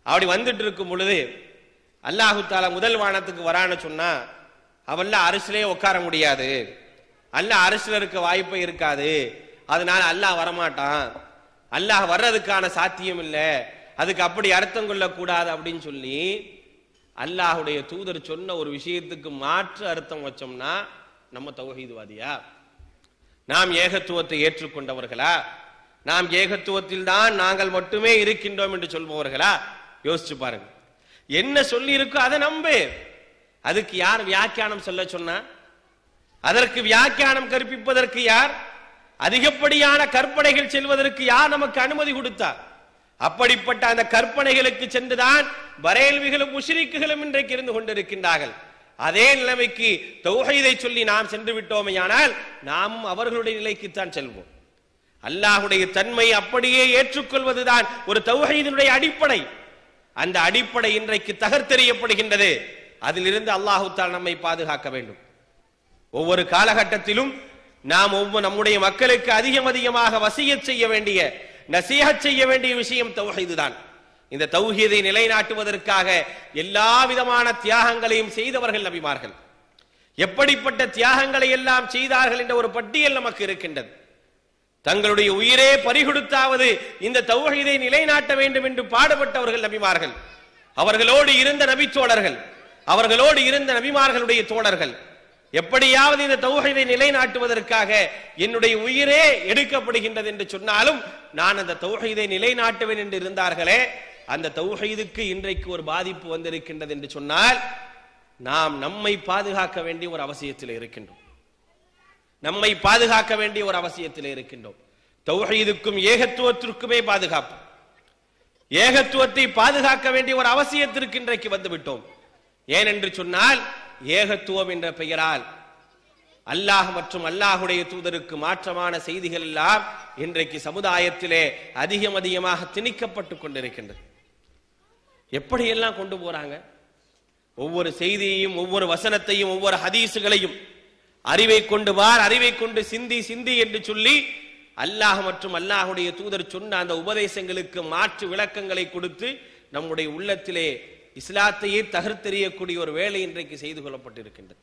அப்படி வந்துட்டு இருக்கும் பொழுது அல்லாஹு தாலா முதல் வானத்துக்கு வரான்னு சொன்னா அவன்ல அரிசிலே உட்கார முடியாது, அல்லாஹ் அரிசில இருக்க வாய்ப்பே இருக்காது. அதனால அல்லாஹ் வரமாட்டான், அல்லாஹ் வர்றதுக்கான சாத்தியம் இல்லை, அதுக்கு அப்படி அர்த்தம் கொள்ள கூடாது அப்படின்னு சொல்லி அல்லாஹுடைய தூதர் சொன்ன ஒரு விஷயத்துக்கு மாற்று அர்த்தம் வச்சோம்னா நம்ம தௌஹீத்வாதியா? நாம் ஏகத்துவத்தை ஏற்றுக்கொண்டவர்களா? நாம் ஏகத்துவத்தில் தான் நாங்கள் மட்டுமே இருக்கின்றோம் என்று சொல்பவர்களா? யோசிச்சு பாருங்க. என்ன சொல்லி இருக்கோ அதை நம்பு. அதுக்கு யார் வியாக்கியானம் சொல்ல சொன்னா? அதற்கு வியாக்கியானம் கற்பிப்பதற்கு யார்? அதிகப்படியான கற்பனைகள் செல்வதற்கு யார் நமக்கு அனுமதி கொடுத்தார்? அப்படிப்பட்ட அந்த கற்பனைகளுக்கு சென்றுதான் பரேல்விகளும் முஷ்ரிக்குகளும் இன்றைக்கு இருந்து கொண்டிருக்கின்றார்கள். அதே நிலைமைக்கு தௌஹீதை சொல்லி நாம் சென்று விட்டோமையானால் நாமும் அவர்களுடைய நிலைக்குத்தான் செல்வோம். அல்லாஹுடைய தன்மை அப்படியே ஏற்றுக்கொள்வதுதான் ஒரு தௌஹீதினுடைய அடிப்படை. அந்த அடிப்படை இன்றைக்கு தகர்த்தெறியப்படுகின்றது. அதிலிருந்து அல்லாஹு தஆலா நம்மை பாதுகாக்க வேண்டும். ஒவ்வொரு காலகட்டத்திலும் நாம் நம்முடைய மக்களுக்கு அதிகமாக வசியத் செய்ய வேண்டிய, நசீஹத் செய்ய வேண்டிய விஷயம் தௌஹீது தான். இந்த தௌஹீதை நிலைநாட்டுவதற்காக எல்லா விதமான தியாகங்களையும் செய்தவர்கள் நபிமார்கள். எப்படிப்பட்ட தியாகங்களை எல்லாம் செய்தார்கள் என்ற ஒரு பட்டியல் நமக்கு இருக்கின்றது. தங்களுடைய உயிரே பறிகொடுத்தாவது இந்த தௌஹீதை நிலைநாட்ட வேண்டும் என்று பாடுபட்டவர்கள் நபிமார்கள். அவர்களோடு இருந்த நபித்தோழர்கள், அவர்களோடு இருந்த நபிமார்களுடைய தோழர்கள் எப்படியாவது இந்த தௌஹீதை நிலைநாட்டுவதற்காக என்னுடைய உயிரே எடுக்கப்படுகின்றது என்று சொன்னாலும் நான் அந்த தௌஹீதை நிலைநாட்டுவேன் என்று இருந்தார்களே, அந்த தௌஹீதுக்கு இன்றைக்கு ஒரு பாதிப்பு வந்திருக்கின்றது என்று சொன்னால் நாம் நம்மை பாதுகாக்க வேண்டிய ஒரு அவசியத்தில் இருக்கின்றோம். நம்மை பாதுகாக்க வேண்டிய ஒரு அவசியத்தில் இருக்கின்றோம். தௌஹீதுக்கும் ஏகத்துவத்திற்குமே பாதுகாப்பு, ஏகத்துவத்தை பாதுகாக்க வேண்டிய ஒரு அவசியத்திற்கு இன்றைக்கு வந்துவிட்டோம். ஏனென்று சொன்னால் ஏகத்துவம் என்ற பெயரால் அல்லாஹ் மற்றும் அல்லாஹுடைய தூதருக்கு மாற்றமான செய்திகள் எல்லாம் இன்றைக்கு சமுதாயத்திலே அதிகமாக திணிக்கப்பட்டுக் கொண்டிருக்கின்றது. எப்படியெல்லாம் கொண்டு போறாங்க? ஒவ்வொரு செய்தியையும், ஒவ்வொரு வசனத்தையும், ஒவ்வொரு ஹதீசுகளையும் அறிவை கொண்டு வார், அறிவை கொண்டு சிந்தி சிந்தி என்று சொல்லி அல்லாஹ் மற்றும் அல்லாஹுடைய தூதர் சொன்ன அந்த உபதேசங்களுக்கு மாற்று விளக்கங்களை கொடுத்து நம்முடைய உள்ளத்திலே இஸ்லாத்தையே தகர்த்தெறியக்கூடிய ஒரு வேலை இன்றைக்கு செய்து கொள்ளப்பட்டிருக்கின்றது.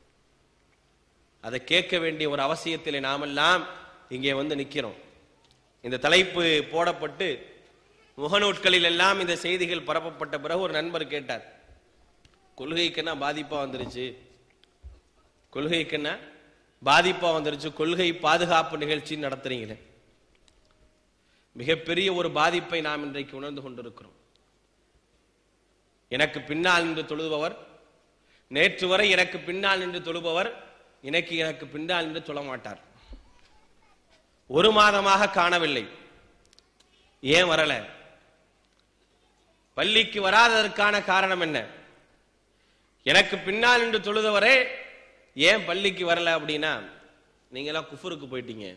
அதை கேட்க வேண்டிய ஒரு அவசியத்திலே நாமெல்லாம் இங்கே வந்து நிற்கிறோம். இந்த தலைப்பு போடப்பட்டு முகநூட்களில் எல்லாம் இந்த செய்திகள் பரப்பப்பட்ட பிறகு ஒரு நண்பர் கேட்டார், கொள்கைக்குன்னா பாதிப்பா வந்துருச்சு, கொள்கைக்குன்னா பாதிப்பா வந்துருச்சு, கொள்கை பாதுகாப்பு நிகழ்ச்சி நடத்துறீங்களே. மிகப்பெரிய ஒரு பாதிப்பை நாம் இன்றைக்கு உணர்ந்து கொண்டிருக்கிறோம். எனக்கு பின்னால் நின்று தொழுபவர், நேற்று வரை எனக்கு பின்னால் நின்று தொழுபவர் எனக்கு பின்னால் நின்று தொழமாட்டார். ஒரு மாதமாக காணவில்லை. ஏன் வரல? பள்ளிக்கு வராததற்கான காரணம் என்ன? எனக்கு பின்னால் நின்று தொழுதவரே ஏன் பள்ளிக்கு வரல அப்படின்னா, நீங்களாம் குஃபருக்கு போயிட்டீங்க,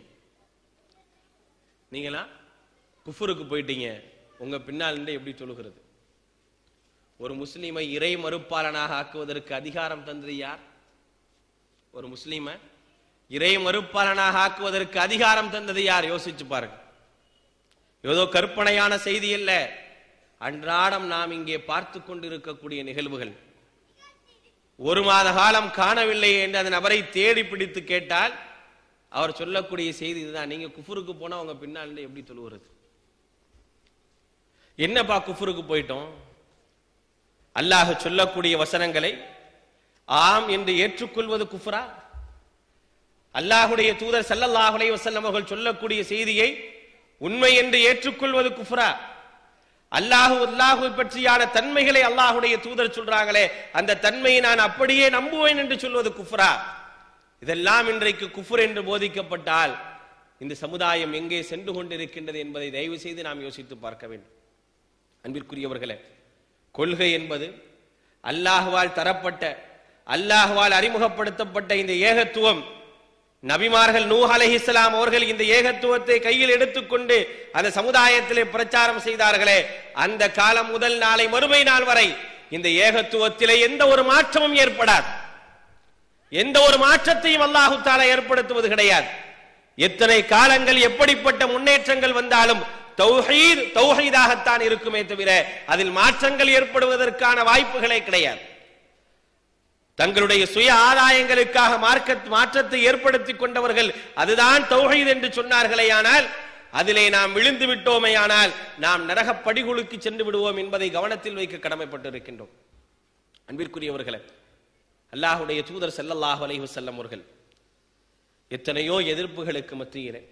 நீங்களாம் குஃபருக்கு போயிட்டீங்க, உங்க பின்னால் நின்று எப்படி தொழுகிறது? ஒரு முஸ்லீமை இறை மறுப்பாளனாக ஆக்குவதற்கு அதிகாரம் தந்தது யார்? ஒரு முஸ்லீமை இறை மறுப்பாளனாக ஆக்குவதற்கு அதிகாரம் தந்தது யார்? யோசிச்சு பாருங்க. ஏதோ கற்பனையான செய்தி அல்ல, அன்றாடம் நாம் இங்கே பார்த்து கொண்டிருக்கக்கூடிய நிகழ்வுகள். ஒரு மாத காலம் காணவில்லை என்று அந்த நபரை தேடி பிடித்து கேட்டால் அவர் சொல்லக்கூடிய செய்தி இதுதான், நீங்க குஃபருக்கு போனா உங்க பின்னால் எப்படி தொழுகிறது? என்னப்பா குஃபருக்கு போயிட்டோம்? அல்லாஹ் சொல்லக்கூடிய வசனங்களை ஆம் என்று ஏற்றுக்கொள்வது குஃப்ரா? அல்லாஹுடைய தூதர் ஸல்லல்லாஹு அலைஹி வஸல்லம் அவர்கள் சொல்லக்கூடிய செய்தியை உண்மை என்று ஏற்றுக்கொள்வது குஃப்ரா? அல்லாஹுவை பற்றியான தன்மைகளை அல்லாஹுடைய தூதர் சொல்றாங்களே, அந்த தன்மையை நான் அப்படியே நம்புவேன் என்று சொல்வது குஃப்ரா? இதெல்லாம் இன்றைக்கு குஃப்ர் என்று போதிக்கப்பட்டால் இந்த சமுதாயம் எங்கே சென்று கொண்டிருக்கின்றது என்பதை தயவு செய்து நாம் யோசித்து பார்க்க வேண்டும். அன்பிற்குரியவர்களே, கொள்கை என்பது அல்லாஹ்வால் தரப்பட்ட, அல்லாஹ்வால் அறிமுகப்படுத்தப்பட்ட இந்த ஏகத்துவம். நபிமார்கள் நூஹ் அலைஹிஸ்ஸலாம் அவர்கள் இந்த ஏகத்துவத்தை கையில் எடுத்துக்கொண்டு அந்த சமுதாயத்திலே பிரச்சாரம் செய்தார்களே, அந்த காலம் முதல் நாளை மறுமை நாள் வரை இந்த ஏகத்துவத்திலே எந்த ஒரு மாற்றமும் ஏற்படாது. எந்த ஒரு மாற்றத்தையும் அல்லாஹு தஆலா ஏற்படுத்துவது கிடையாது. எத்தனை காலங்கள் எப்படிப்பட்ட முன்னேற்றங்கள் வந்தாலும் தௌஹீத் தௌஹீதாகத்தான் இருக்குமே தவிர அதில் மாற்றங்கள் ஏற்படுவதற்கான வாய்ப்புகளே கிடையாது. தங்களுடைய சுய ஆதாயங்களுக்காக மாற்றத்தை ஏற்படுத்திக் கொண்டவர்கள் அதுதான் தௌஹீத் என்று சொன்னார்களேயானால், அதிலே நாம் விழுந்து விட்டோமேயானால் நாம் நரக படிகுலுக்கு சென்று விடுவோம் என்பதை கவனத்தில் வைக்க கடமைப்பட்டிருக்கின்றோம். அன்பிற்குரியவர்களே, அல்லாஹ்வுடைய தூதர் ஸல்லல்லாஹு அலைஹி வஸல்லம் அவர்கள் எத்தனையோ எதிர்ப்புகளுக்கு மத்தியிலே,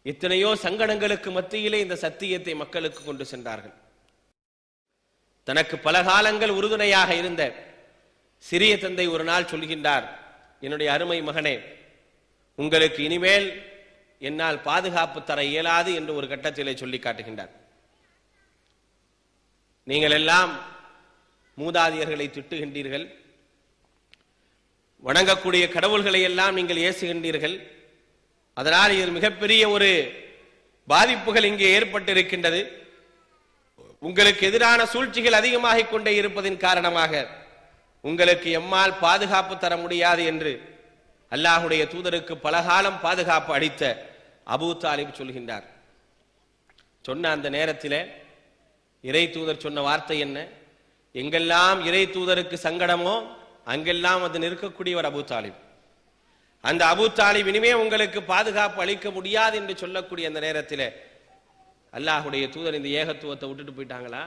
எத்தனையோ சங்கடங்களுக்கு மத்தியிலே இந்த சத்தியத்தை மக்களுக்கு கொண்டு சென்றார்கள். தனக்கு பல காலங்கள் உறுதுணையாக இருந்த சிறிய தந்தை ஒரு நாள் சொல்கின்றார், என்னுடைய அருமை மகனே, உங்களுக்கு இனிமேல் என்னால் பாதுகாப்பு தர இயலாது என்று ஒரு கட்டத்திலே சொல்லி காட்டுகின்றார். நீங்கள் எல்லாம் மூதாதியர்களை திட்டுகின்றீர்கள், வணங்கக்கூடிய கடவுள்களை எல்லாம் நீங்கள் ஏசுகின்றீர்கள். அதனால் இதில் மிகப்பெரிய ஒரு பாதிப்புகள் இங்கே ஏற்பட்டிருக்கின்றது. உங்களுக்கு எதிரான சூழ்ச்சிகள் அதிகமாகிக் கொண்டே இருப்பதன் காரணமாக உங்களுக்கு எம்மால் பாதுகாப்பு தர முடியாது என்று அல்லாஹ்வுடைய தூதருக்கு பலகாலம் பாதுகாப்பு அளித்த அபூ தாலிப் சொல்கின்றார். சொன்ன அந்த நேரத்தில் இறை தூதர் சொன்ன வார்த்தை என்ன? எங்கெல்லாம் இறை தூதருக்கு சங்கடமோ அங்கெல்லாம் அது நிற்கக்கூடியவர் அபூ தாலிப். அந்த அபூ தாலிப் இனிமே உங்களுக்கு பாதுகாப்பு அளிக்க முடியாது என்று சொல்லக்கூடிய அந்த நேரத்தில் அல்லாஹ்வுடைய தூதர் இந்த ஏகத்துவத்தை விட்டுட்டு போயிட்டாங்களா?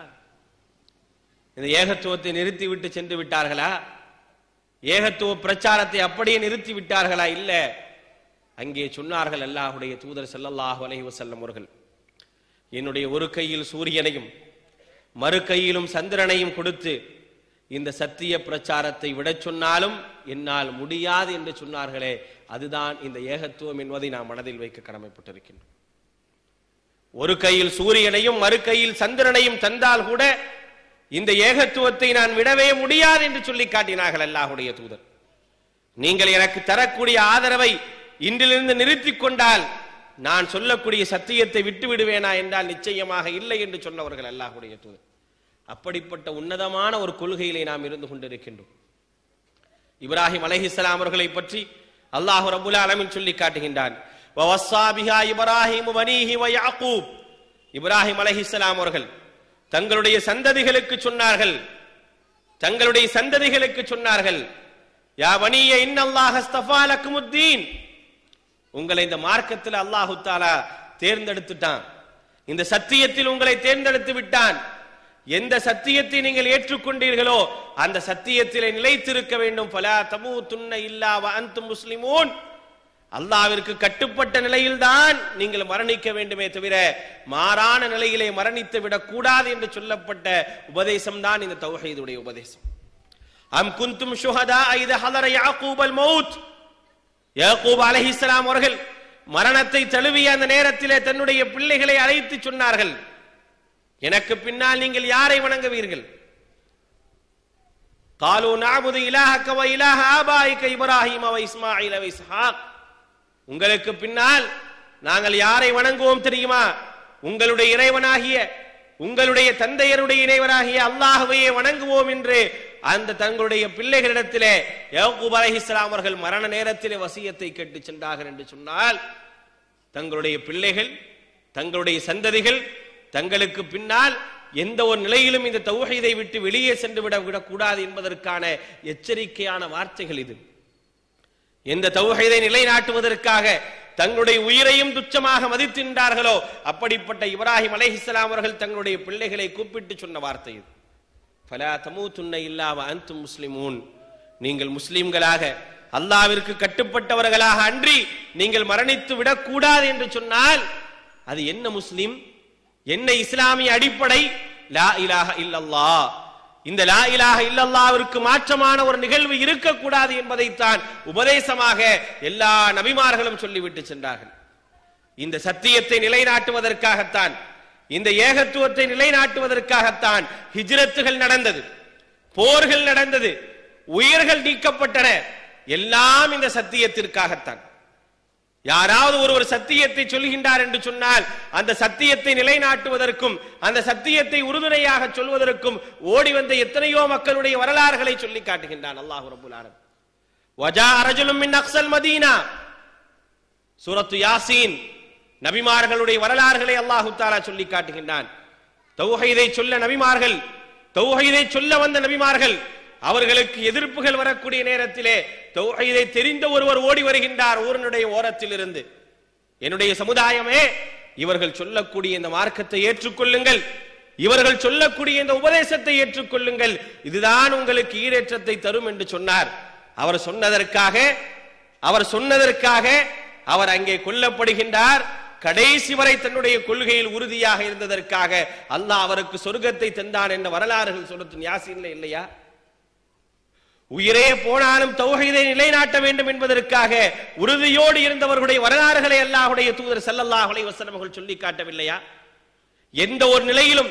இந்த ஏகத்துவத்தை நிறுத்தி விட்டு சென்று விட்டார்களா? ஏகத்துவ பிரச்சாரத்தை அப்படியே நிறுத்தி விட்டார்களா? இல்ல, அங்கே சொன்னார்கள் அல்லாஹ்வுடைய தூதர் ஸல்லல்லாஹு அலைஹி வஸல்லம் அவர்கள், என்னுடைய ஒரு கையில் சூரியனையும் மறு கையிலும் சந்திரனையும் கொடுத்து இந்த சத்திய பிரச்சாரத்தை விட சொன்னாலும் என்னால் முடியாது என்று சொன்னார்களே, அதுதான் இந்த ஏகத்துவம் என்பதை நாம் மனதில் வைக்க கடமைப்பட்டிருக்கின்றோம். ஒரு கையில் சூரியனையும் மறு கையில் சந்திரனையும் தந்தால் கூட இந்த ஏகத்துவத்தை நான் விடவே முடியாது என்று சொல்லி காட்டினார்கள் அல்லாஹ்வுடைய தூதர். நீங்கள் எனக்கு தரக்கூடிய ஆதரவை இன்றிலிருந்து நிறுத்திக் கொண்டால் நான் சொல்லக்கூடிய சத்தியத்தை விட்டு விடுவேனா என்றால் நிச்சயமாக இல்லை என்று சொன்னவர்கள் அல்லாஹ்வுடைய தூதர். அப்படிப்பட்ட உன்னதமான ஒரு கொள்கையிலே நாம் இருந்து கொண்டிருக்கின்றோம். இப்ராஹிம் அலைஹிஸ்ஸலாம் அவர்களை பற்றி அல்லாஹ் ரப்புல் ஆலமீன் சொல்லி காட்டுகின்றான், வவஸ்ஸா பிஹா இப்ராஹீமு பனீஹி வ யாக்கூப். இப்ராஹிம் அலைஹிஸ்ஸலாம் அவர்கள் தங்களுடைய சந்ததிகளுக்கு சொன்னார்கள், யா பனிய இன்னல்லாஹ அஸ்தஃபா லக்குமுத்தீன், உங்களை இந்த மார்க்கத்தில் அல்லாஹ் தஆலா தேர்ந்தெடுத்துட்டான், இந்த சத்தியத்தில் உங்களை தேர்ந்தெடுத்து விட்டான். எந்த சத்தியத்தை நீங்கள் ஏற்றுக்கொண்டீர்களோ அந்த சத்தியத்திலே நிலைத்திருக்க வேண்டும். ஃபலா தமூதுன்ன இல்லா வ அன்தும் முஸ்லிமூன், அல்லாஹ்விற்கு கட்டுப்பட்ட நிலையில்தான் நீங்கள் மரணிக்க வேண்டுமே தவிர மாறான நிலையிலே மரணித்து விடக் கூடாது என்று சொல்லப்பட்ட உபதேசம் தான் இந்த தௌஹீதுடைய உபதேசம். அம் குந்தும் ஷுஹதா இத ஹலர யாக்கூபல் மௌத், யாக்கூப் அலைஹிஸ்ஸலாம் அவர்கள் மரணத்தை தழுவிய அந்த நேரத்திலே தன்னுடைய பிள்ளைகளை அழைத்து சொன்னார்கள், எனக்கு பின்னால் நீங்கள் யாரை வணங்குவீர்கள்? காலு நஅபுது இலாஹக வ இலாஹ ஆபாயிக இப்ராஹீம வ இஸ்மாஈல வ இஸ்ஹாக், உங்களுக்கு பின்னால் நாங்கள் யாரை வணங்குவோம் தெரியுமா? உங்களுடைய இறைவனாகிய உங்களுடைய தந்தையருடைய இறைவனாகிய அல்லாஹ்வையே வணங்குவோம் என்று அந்த தங்களுடைய பிள்ளைகளிடத்திலே யாக்கூப் அலைஹிஸ்ஸலாம் அவர்கள் மரண நேரத்திலே வசியத்தை கேட்டு சென்றார்கள் என்று சொன்னால், தங்களுடைய பிள்ளைகள் தங்களுடைய சந்ததிகள் தங்களுக்கு பின்னால் எந்த ஒரு நிலையிலும் இந்த தௌஹீதை விட்டு வெளியே சென்று விடக்கூடாது என்பதற்கான எச்சரிக்கையான வார்த்தைகள் இது. எந்த தௌஹீதை நிலைநாட்டுவதற்காக தங்களுடைய உயிரையும் துச்சமாக மதித்தின்றார்களோ அப்படிப்பட்ட இப்ராஹிம் அலைஹிஸ்ஸலாம் அவர்கள் தங்களுடைய பிள்ளைகளை கூப்பிட்டு சொன்ன வார்த்தை இது. ஃபலா தமூதுன்ன இல்லா வ அன்தும் முஸ்லிமூன், நீங்கள் முஸ்லிம்களாக அல்லாஹ்விற்கு கட்டுப்பட்டவர்களாக அன்றி நீங்கள் மரணித்து விடக்கூடாது என்று சொன்னால் அது என்ன முஸ்லிம், என்ன இஸ்லாமிய அடிப்படை? லா இலாஹ இல்லல்லாஹ். இந்த லா இலாஹ இல்லல்லாஹ்விற்கு மாற்றமான ஒரு நிகழ்வு இருக்கக்கூடாது என்பதைத்தான் உபதேசமாக எல்லா நபிமார்களும் சொல்லிவிட்டு சென்றார்கள். இந்த சத்தியத்தை நிலைநாட்டுவதற்காகத்தான் இந்த ஏகத்துவத்தை நிலைநாட்டுவதற்காகத்தான் ஹிஜ்ரத்துகள் நடந்தது, போர்கள் நடந்தது, உயிர்கள் நீக்கப்பட்டன. எல்லாம் இந்த சத்தியத்திற்காகத்தான். யாராவது ஒருவர் சத்தியத்தை சொல்கின்றார் என்று சொன்னால் அந்த சத்தியத்தை நிலைநாட்டுவதற்கும் அந்த சத்தியத்தை உறுதுணையாக சொல்வதற்கும் ஓடி வந்த எத்தனையோ மக்களுடைய வரலாறுகளை சொல்லி காட்டுகின்றான் அல்லாஹ் ரப்பல் ஆலமீன். வஜா ரஜுலும் மின் அக்ஸல் மதீனா, சூரத்து யாசீன், நபிமார்களுடைய வரலாறுகளை அல்லாஹ் தஆலா சொல்லி காட்டுகின்றான். தௌஹீதை சொல்ல நபிமார்கள், தௌஹீதை சொல்ல வந்த நபிமார்கள், அவர்களுக்கு எதிர்ப்புகள் வரக்கூடிய நேரத்திலே தௌஹீதை தெரிந்த ஒருவர் ஓடி வருகின்றார் ஊரினுடைய ஓரத்தில் இருந்து. என்னுடைய சமுதாயமே, இவர்கள் சொல்லக்கூடிய இந்த மார்க்கத்தை ஏற்றுக்கொள்ளுங்கள், இவர்கள் சொல்லக்கூடிய இந்த உபதேசத்தை ஏற்றுக்கொள்ளுங்கள், இதுதான் உங்களுக்கு ஈரேற்றத்தை தரும் என்று சொன்னார். அவர் சொன்னதற்காக அவர் அங்கே கொல்லப்படுகின்றார். கடைசி வரை தன்னுடைய கொள்கையில் உறுதியாக இருந்ததற்காக அல்லாஹ் அவருக்கு சொர்க்கத்தை தந்தான் என்ற வரலாறுகள் சூரத்து யாசீன்ல இல்லையா? உயிரே போனாலும் தௌஹீதை நிலைநாட்ட வேண்டும் என்பதற்காக உறுதியோடு இருந்தவர்களுடைய வரலாறுகளை அல்லாஹ்வுடைய தூதர் ஸல்லல்லாஹு அலைஹி வஸல்லம் அவர்கள் சொல்லி காட்டவில்லையா? எந்த ஒரு நிலையிலும்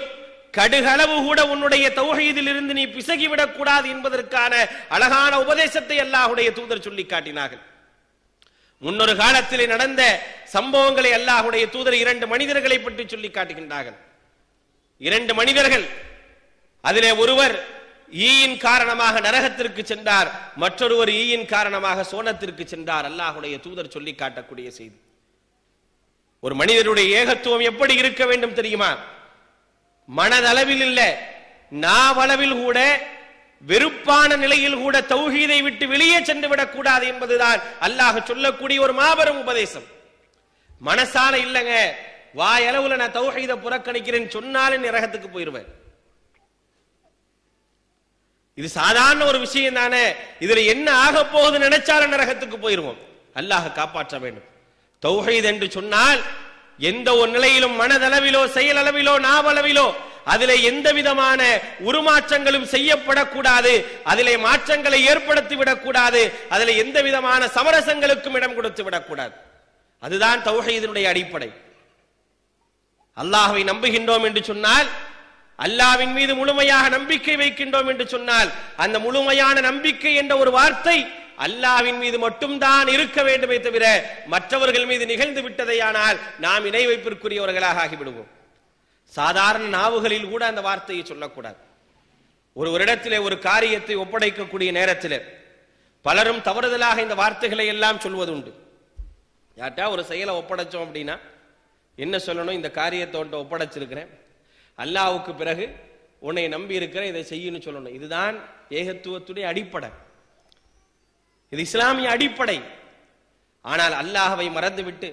கடுகளவு கூட உன்னுடைய தௌஹீதில் இருந்து நீ பிசகிவிடக் கூடாது என்பதற்கான அழகான உபதேசத்தை அல்லாஹ்வுடைய தூதர் சொல்லி காட்டினார்கள். முன்னொரு காலத்திலே நடந்த சம்பவங்களை அல்லாஹ்வுடைய தூதர் 2 மனிதர்களை பற்றி சொல்லி காட்டுகின்றார்கள். 2 மனிதர்கள், அதிலே ஒருவர் ஈயின் காரணமாக நரகத்திற்கு சென்றார், மற்றொருவர் ஈயின் காரணமாக சோனத்திற்கு சென்றார். அல்லாஹ்வுடைய தூதர் சொல்லி காட்டக்கூடிய செய்தி. ஒரு மனிதனுடைய ஏகத்துவம் எப்படி இருக்க வேண்டும் தெரியுமா? மனதளவில் இல்ல, நாவளவில் கூட, வெறுப்பான நிலையில் கூட தௌஹீதை விட்டு வெளியே சென்று விடக் கூடாது என்பதுதான் அல்லாஹ் சொல்லக்கூடிய ஒரு மாபெரும் உபதேசம். மனசால இல்லங்க, வாயளவுல நான் தௌஹீதை புறக்கணிக்கிறேன் சொன்னாலும் நரகத்துக்கு போயிருவேன். இது சாதாரண ஒரு விஷயம் தானே, இதுல என்ன ஆக போகுது நினைச்சாலும் நரகத்துக்கு போயிருவோம். அல்லாஹ் காப்பாற்ற வேண்டும். தௌஹீத் என்று சொன்னால் எந்த ஒரு நிலையிலும் மனதளவிலோ செயலளவிலோ நாவளவிலோ அதிலே எந்த விதமான உருமாற்றங்களும் செய்யப்படக்கூடாது, அதிலே மாற்றங்களை ஏற்படுத்தி விடக்கூடாது, அதிலே எந்த விதமான சமரசங்களுக்கும் இடம் கொடுத்து விடக்கூடாது. அதுதான் தௌஹீதினுடைய அடிப்படை. அல்லாஹ்வை நம்புகின்றோம் என்று சொன்னால், அல்லாஹ்வின் மீது முழுமையாக நம்பிக்கை வைக்கின்றோம் என்று சொன்னால், அந்த முழுமையான நம்பிக்கை என்ற ஒரு வார்த்தை அல்லாஹ்வின் மீது மட்டும்தான் இருக்க வேண்டுமே தவிர மற்றவர்கள் மீது நிகழ்ந்து விட்டதையானால் நாம் இணை வைப்பிற்குரியவர்களாக ஆகிவிடுவோம். சாதாரண நாவுகளில் கூட அந்த வார்த்தையை சொல்லக்கூடாது. ஒருவரிடத்திலே ஒரு காரியத்தை ஒப்படைக்கக்கூடிய நேரத்தில் பலரும் தவறுதலாக இந்த வார்த்தைகளை எல்லாம் சொல்வதுண்டு. யார்ட்டா ஒரு செயலை ஒப்படைச்சோம் அப்படின்னா என்ன சொல்லணும்? இந்த காரியத்தை ஒப்படைச்சிருக்கிறேன், அல்லாஹ்வுக்கு பிறகு உன்னை நம்பி இருக்கிறேன், இதை செய்யணும் சொல்லணும். இதுதான் ஏகத்துவத்துடைய அடிப்படை, இது இஸ்லாமிய அடிப்படை. ஆனால் அல்லாஹ்வை மறந்துவிட்டு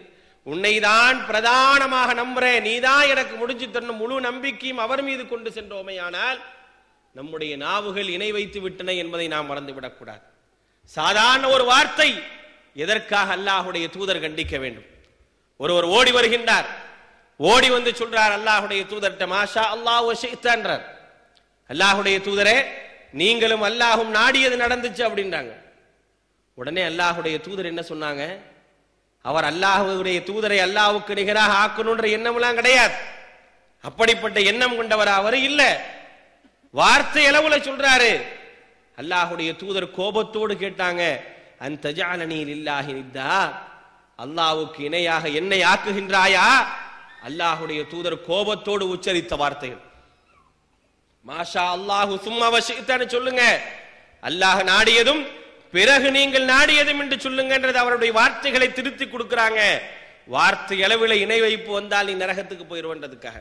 உன்னைதான் பிரதானமாக நம்புறேன், நீதான் எனக்கு முடிஞ்சு தரணும், முழு நம்பிக்கையும் அவர் மீது கொண்டு சென்றோமே, ஆனால் நம்முடைய நாவுகள் இணை வைத்து விட்டன என்பதை நாம் மறந்துவிடக் கூடாது. சாதாரண ஒரு வார்த்தை எதற்காக அல்லாஹ்வுடைய தூதர் கண்டிக்க வேண்டும்? ஒருவர் ஓடி வருகின்றார், ஓடி வந்து சொல்றார் அல்லாஹ்வுடைய தூதர்ட்ட, மாஷா அல்லாஹ் வ ஷி'த என்றார். அல்லாஹ்வுடைய தூதரே, நீங்களும் அல்லாஹும் நாடியது நடந்துச்சு அப்படின்றாங்க. உடனே அல்லாஹ்வுடைய தூதர் என்ன சொன்னாங்க? அவர் அல்லாஹ்வுடைய தூதரை அல்லாஹ்வுக்கு நிகராக ஆக்கணும்ன்ற எண்ணம்லாம் கிடையாது. அப்படிப்பட்ட எண்ணம் கொண்டவர் அவர் இல்ல. வார்த்தை அளவுல சொல்றாரு. அல்லாஹ்வுடைய தூதர் கோபத்தோடு கேட்டாங்க, அன்த ஜஅலனி லில்லாஹி நித்தா, அல்லாஹ்வுக்கு இணையாக என்னை ஆக்குகின்றாயா? அல்லாஹ்வுடைய தூதர் கோபத்தோடு உச்சரித்த வார்த்தைகள். மாஷா அல்லாஹு சும்மா வ ஷி'தன்னு சொல்லுங்க, அல்லாஹ் நாடியதும் பிறகு நீங்கள் நாடியதும் என்று சொல்லுங்கன்றது அவருடைய வார்த்தைகளை திருத்தி கொடுக்கிறாங்க. வார்த்தை அளவில் இணை வைப்பு வந்தால் நீ நரகத்துக்கு போயிருவன்றதுக்காக.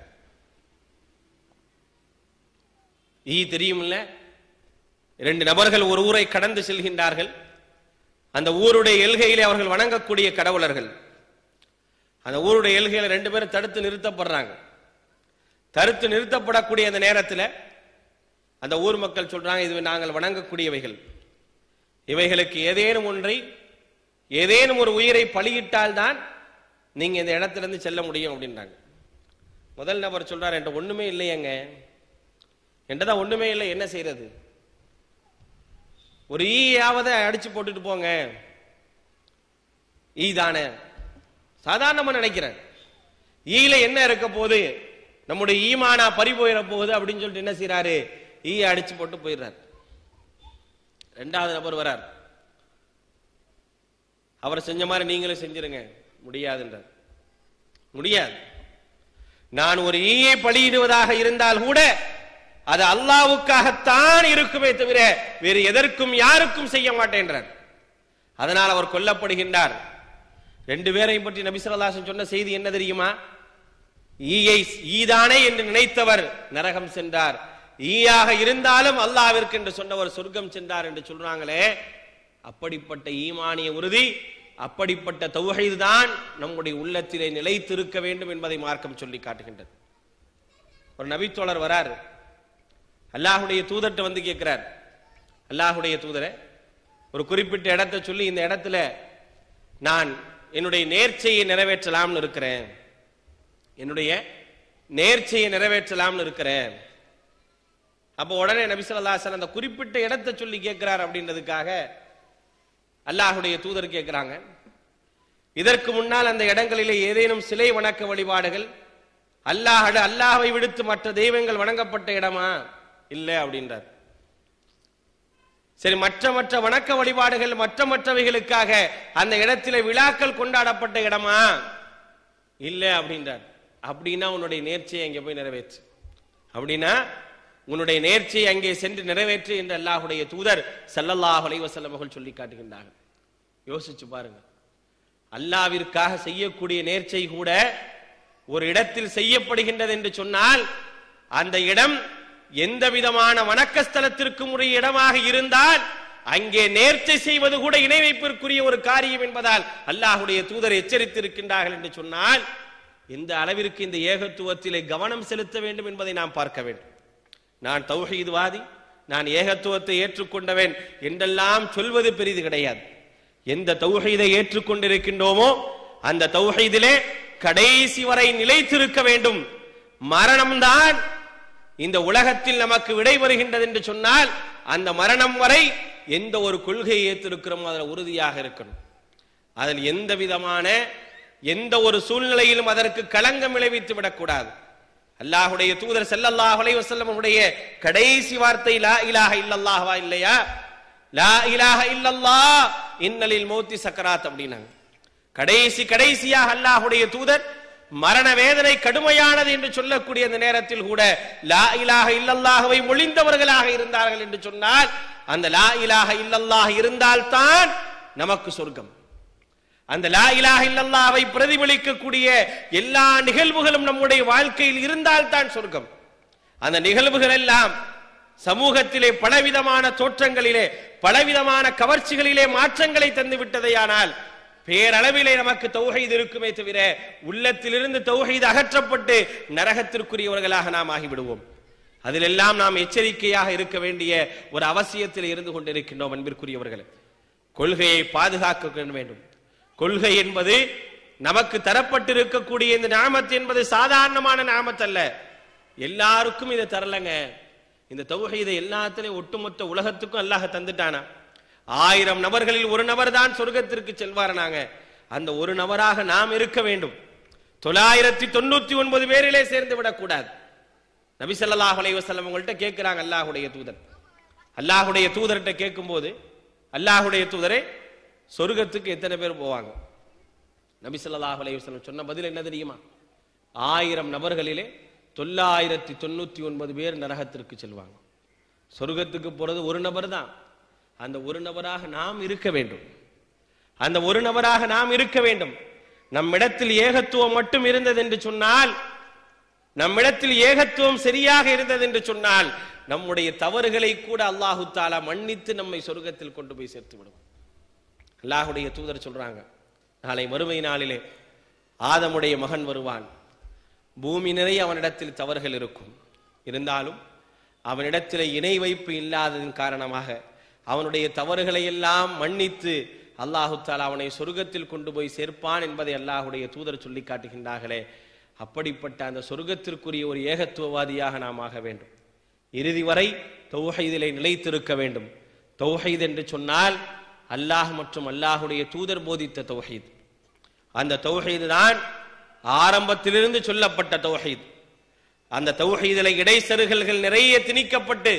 தெரியுமில்ல, 2 நபர்கள் ஒரு ஊரை கடந்து செல்கின்றார்கள். அந்த ஊருடைய எல்கையிலே அவர்கள் வணங்கக்கூடிய கடவுளர்கள். அந்த ஊருடைய எல்கையில 2 பேரும் தடுத்து நிறுத்தப்படுறாங்க. தடுத்து நிறுத்தப்படக்கூடிய அந்த நேரத்தில் அந்த ஊர் மக்கள் சொல்றாங்க, இது நாங்கள் வணங்கக்கூடியவைகள், இவைகளுக்கு ஏதேனும் ஒன்றை, ஏதேனும் ஒரு உயிரை பலியிட்டால் தான் நீங்க இந்த இடத்திலிருந்து செல்ல முடியும் அப்படின்றாங்க. முதல் நபர் சொல்றாரு, என்கிட்ட ஒண்ணுமே இல்லையங்க, என்கிட்ட ஒண்ணுமே இல்லை, என்ன செய்யறது? ஒரு ஈயாவத அடிச்சு போட்டுட்டு போங்க. ஈ தானே, சாதாரணமா நினைக்கிறேன். ஈல என்ன இருக்க போது? நம்முடைய ஈமானா பறி போயிட போகுது அப்படின்னு சொல்லிட்டு என்ன செய்யறாரு, ஈய அடிச்சு போட்டு போயிடுறாரு. ரெண்டாவது நபர் வரார், அவர் செஞ்ச மாதிரி நீங்களும் செஞ்சிருங்க, முடியாதுன்றார். முடியாது. நான் ஒரு ஈயை பலியிடுவதாக இருந்தால் கூட அது அல்லாஹ்வுக்காகத்தான் இருக்குமே தவிர வேறு எதற்கும் யாருக்கும் செய்ய மாட்டேன்றார். அதனால் அவர் கொல்லப்படுகின்றார். ரெண்டு பேரையும் பற்றி நபி ஸல்லல்லாஹு அலைஹி வஸல்லம் சொன்ன செய்தி என்ன தெரியுமா? ஈயை ஈதானே என்று நினைத்தவர் நரகம் சென்றார், ஈயாக இருந்தாலும் அல்லாஹ்விற்கு என்று சொன்னவர் சொர்க்கம் சென்றார் என்று சொல்றாங்களே. அப்படிப்பட்ட ஈமானிய உறுதி, அப்படிப்பட்ட தௌஹீத் தான் நம்முடைய உள்ளத்திலே நிலைத்திருக்க வேண்டும் என்பதை மார்க்கம் சொல்லி காட்டுகின்றது. ஒரு நபித்தோழர் வரார், அல்லாஹ்வுடைய தூதர்ட்ட வந்து கேட்கிறார், அல்லாஹ்வுடைய தூதரே, ஒரு குறிப்பிட்ட இடத்தை சொல்லி இந்த இடத்துல நான் என்னுடைய நேர்ச்சையை நிறைவேற்றலாம்னு இருக்கிறேன், என்னுடைய நேர்ச்சையை நிறைவேற்றலாம்னு இருக்கிறேன். அப்போ உடனே நபி ஸல்லல்லாஹு அலைஹி வஸல்லம் அந்த குறிப்பிட்ட இடத்தை சொல்லி கேட்கிறார் அப்படின்றதுக்காக அல்லாஹ்வுடைய தூதர் கேட்கிறாங்க, இதற்கு முன்னால் அந்த இடங்களிலே ஏதேனும் சிலை வணக்க வழிபாடுகள், அல்லாஹ்வை விடுத்து மற்ற தெய்வங்கள் வணங்கப்பட்ட இடமா? இல்லை அப்படின்றார். சரி, மற்ற வணக்க வழிபாடுகள் மற்றவைகளுக்காக அந்த இடத்திலே விழாக்கள் கொண்டாடப்பட்ட இடமா? இல்லை அப்படின்றார். அப்படின்னா உன்னுடைய நேர்ச்சியை அங்கே போய் நிறைவேற்று, அப்படின்னா உன்னுடைய நேர்ச்சியை அங்கே சென்று நிறைவேற்று என்று அல்லாஹ்வுடைய தூதர் ஸல்லல்லாஹு அலைஹி வஸல்லம் அவர்கள் சொல்லி காட்டுகின்றார்கள். யோசிச்சு பாருங்க, அல்லாஹ்விற்காக செய்யக்கூடிய நேர்ச்சை கூட ஒரு இடத்தில் செய்யப்படுகின்றது என்று சொன்னால் அந்த இடம் எந்த விதமான வணக்கஸ்தலத்திற்கும் உரிய இடமாக இருந்தால் அங்கே நேர்ச்சை செய்வது கூட இணை வைப்பிற்குரிய ஒரு காரியம் என்பதால் அல்லாஹ்வுடைய தூதர் எச்சரித்திருக்கின்றார்கள் என்று சொன்னால் எந்த அளவிற்கு இந்த ஏகத்துவத்திலே கவனம் செலுத்த வேண்டும் என்பதை நாம் பார்க்க வேண்டும். நான் தௌஹீத்வாதி, நான் ஏகத்துவத்தை ஏற்றுக்கொண்டவன் என்றெல்லாம் சொல்வது பெரிது கிடையாது. எந்த தௌஹீதை ஏற்றுக்கொண்டிருக்கின்றோமோ அந்த தௌஹீதிலே கடைசி வரை நிலைத்திருக்க வேண்டும். மரணம்தான் இந்த உலகத்தில் நமக்கு விடை வருகின்றது என்று சொன்னால் அந்த மரணம் வரை எந்த ஒரு கொள்கையை ஏற்றிருக்கிறோமோ அதில் உறுதியாக இருக்கணும். அதில் எந்த விதமான எந்த ஒரு சூழ்நிலையிலும் அதற்கு களங்கம் விளைவித்து விடக்கூடாது. அல்லாஹ்வுடைய தூதர் ஸல்லல்லாஹு அலைஹி வஸல்லம் உடைய கடைசி வார்த்தை லா இலாஹ இல்லல்லாஹ்வா இல்லையா? லா இலாஹ இல்லல்லாஹ் இன்னலில் மௌத்தி சக்கராத் அப்படின்னாங்க. கடைசியாக அல்லாஹ்வுடைய தூதர் மரண வேதனை கடுமையானது என்று சொல்லக்கூடிய அந்த நேரத்தில் கூட லா இலாஹ இல்லல்லாஹ்வை மொழிந்தவர்களாக இருந்தார்கள் என்று சொன்னால் அந்த லா இலாஹ இல்லல்லாஹ் இருந்தால்தான் நமக்கு சொர்க்கம். அந்த லா இலாஹ இல்லல்லாஹ்வை பிரதிபலிக்கக்கூடிய எல்லா நிகழ்வுகளும் நம்முடைய வாழ்க்கையில் இருந்தால்தான் சொர்க்கம். அந்த நிகழ்வுகள் எல்லாம் சமூகத்திலே பலவிதமான தோற்றங்களிலே பலவிதமான கவர்ச்சிகளிலே மாற்றங்களை தந்து விட்டதையானால் பேரளவிலே நமக்கு தௌஹீத் இருக்குமே தவிர உள்ளத்திலிருந்து தௌஹீத் அகற்றப்பட்டு நரகத்திற்குரியவர்களாக நாம் ஆகிவிடுவோம். அதிலெல்லாம் நாம் எச்சரிக்கையாக இருக்க வேண்டிய ஒரு அவசியத்தில் இருந்து கொண்டிருக்கின்றோம். அன்பிற்குரியவர்களே, கொள்கையை பாதுகாக்க வேண்டும். கொள்கை என்பது நமக்கு தரப்பட்டிருக்கக்கூடிய இந்த நிஅமத் என்பது சாதாரணமான நிஅமத் அல்ல. எல்லாருக்கும் இதை தரலங்க. இந்த தௌஹீதை எல்லாத்திலையும் ஒட்டுமொத்த உலகத்துக்கும் அல்லாஹ் தந்துட்டானா? 1000 நபர்களில் ஒரு நபர் தான் சொர்க்கத்திற்கு செல்வாரனாங்க. அந்த ஒரு நபராக நாம் இருக்க வேண்டும். 999 பேரிலே சேர்ந்து விடக்கூடாது. நபி ஸல்லல்லாஹு அலைஹி வஸல்லம் உங்கள்கிட்ட கேட்கிறாங்க அல்லாஹ்வுடைய தூதர். அல்லாஹ்வுடைய தூதர்கிட்ட கேட்கும்போது அல்லாஹ்வுடைய தூதரே சொர்க்கத்துக்கு எத்தனை பேர் போவாங்க? நபி ஸல்லல்லாஹு அலைஹி வஸல்லம் சொன்ன பதில் என்ன தெரியுமா? 1000 நபர்களிலே 999 பேர் நரகத்திற்கு செல்வாங்க. சொர்க்கத்துக்கு போறது ஒரு நபர் தான். அந்த ஒரு நபராக நாம் இருக்க வேண்டும். அந்த ஒரு நபராக நாம் இருக்க வேண்டும். நம்மிடத்தில் ஏகத்துவம் மட்டும் இருந்தது என்று சொன்னால், நம்மிடத்தில் ஏகத்துவம் சரியாக இருந்தது என்று சொன்னால் நம்முடைய தவறுகளை கூட அல்லாஹு தஆலா மன்னித்து நம்மை சொர்க்கத்தில் கொண்டு போய் சேர்த்து விடும். அல்லாஹ்வுடைய தூதர் சொல்றாங்க, நாளை மறுமை நாளிலே ஆதமுடைய மகன் வருவான். பூமி நிறைய அவனிடத்தில் தவறுகள் இருக்கும். இருந்தாலும் அவனிடத்தில் இணை வைப்பு இல்லாததன் காரணமாக அவனுடைய தவறுகளை எல்லாம் மன்னித்து அல்லாஹு தஆலா அவனை சொர்க்கத்தில் கொண்டு போய் சேர்ப்பான் என்பதை அல்லாஹ்வுடைய தூதர் சொல்லி காட்டுகின்றார்களே. அப்படிப்பட்ட அந்த சொர்க்கத்திற்குரிய ஒரு ஏகத்துவவாதியாக நாம் ஆக வேண்டும். இறுதி வரை தௌஹீதிலே நிலைத்திருக்க வேண்டும். தௌஹீத் என்று சொன்னால் அல்லாஹ் மற்றும் அல்லாஹ்வுடைய தூதர் போதித்த தௌஹீத். அந்த தௌஹீத் தான் ஆரம்பத்திலிருந்து சொல்லப்பட்ட தௌஹீத். அந்த தௌஹீதிலே இடைச்செருகல்கள் நிறைய திணிக்கப்பட்டு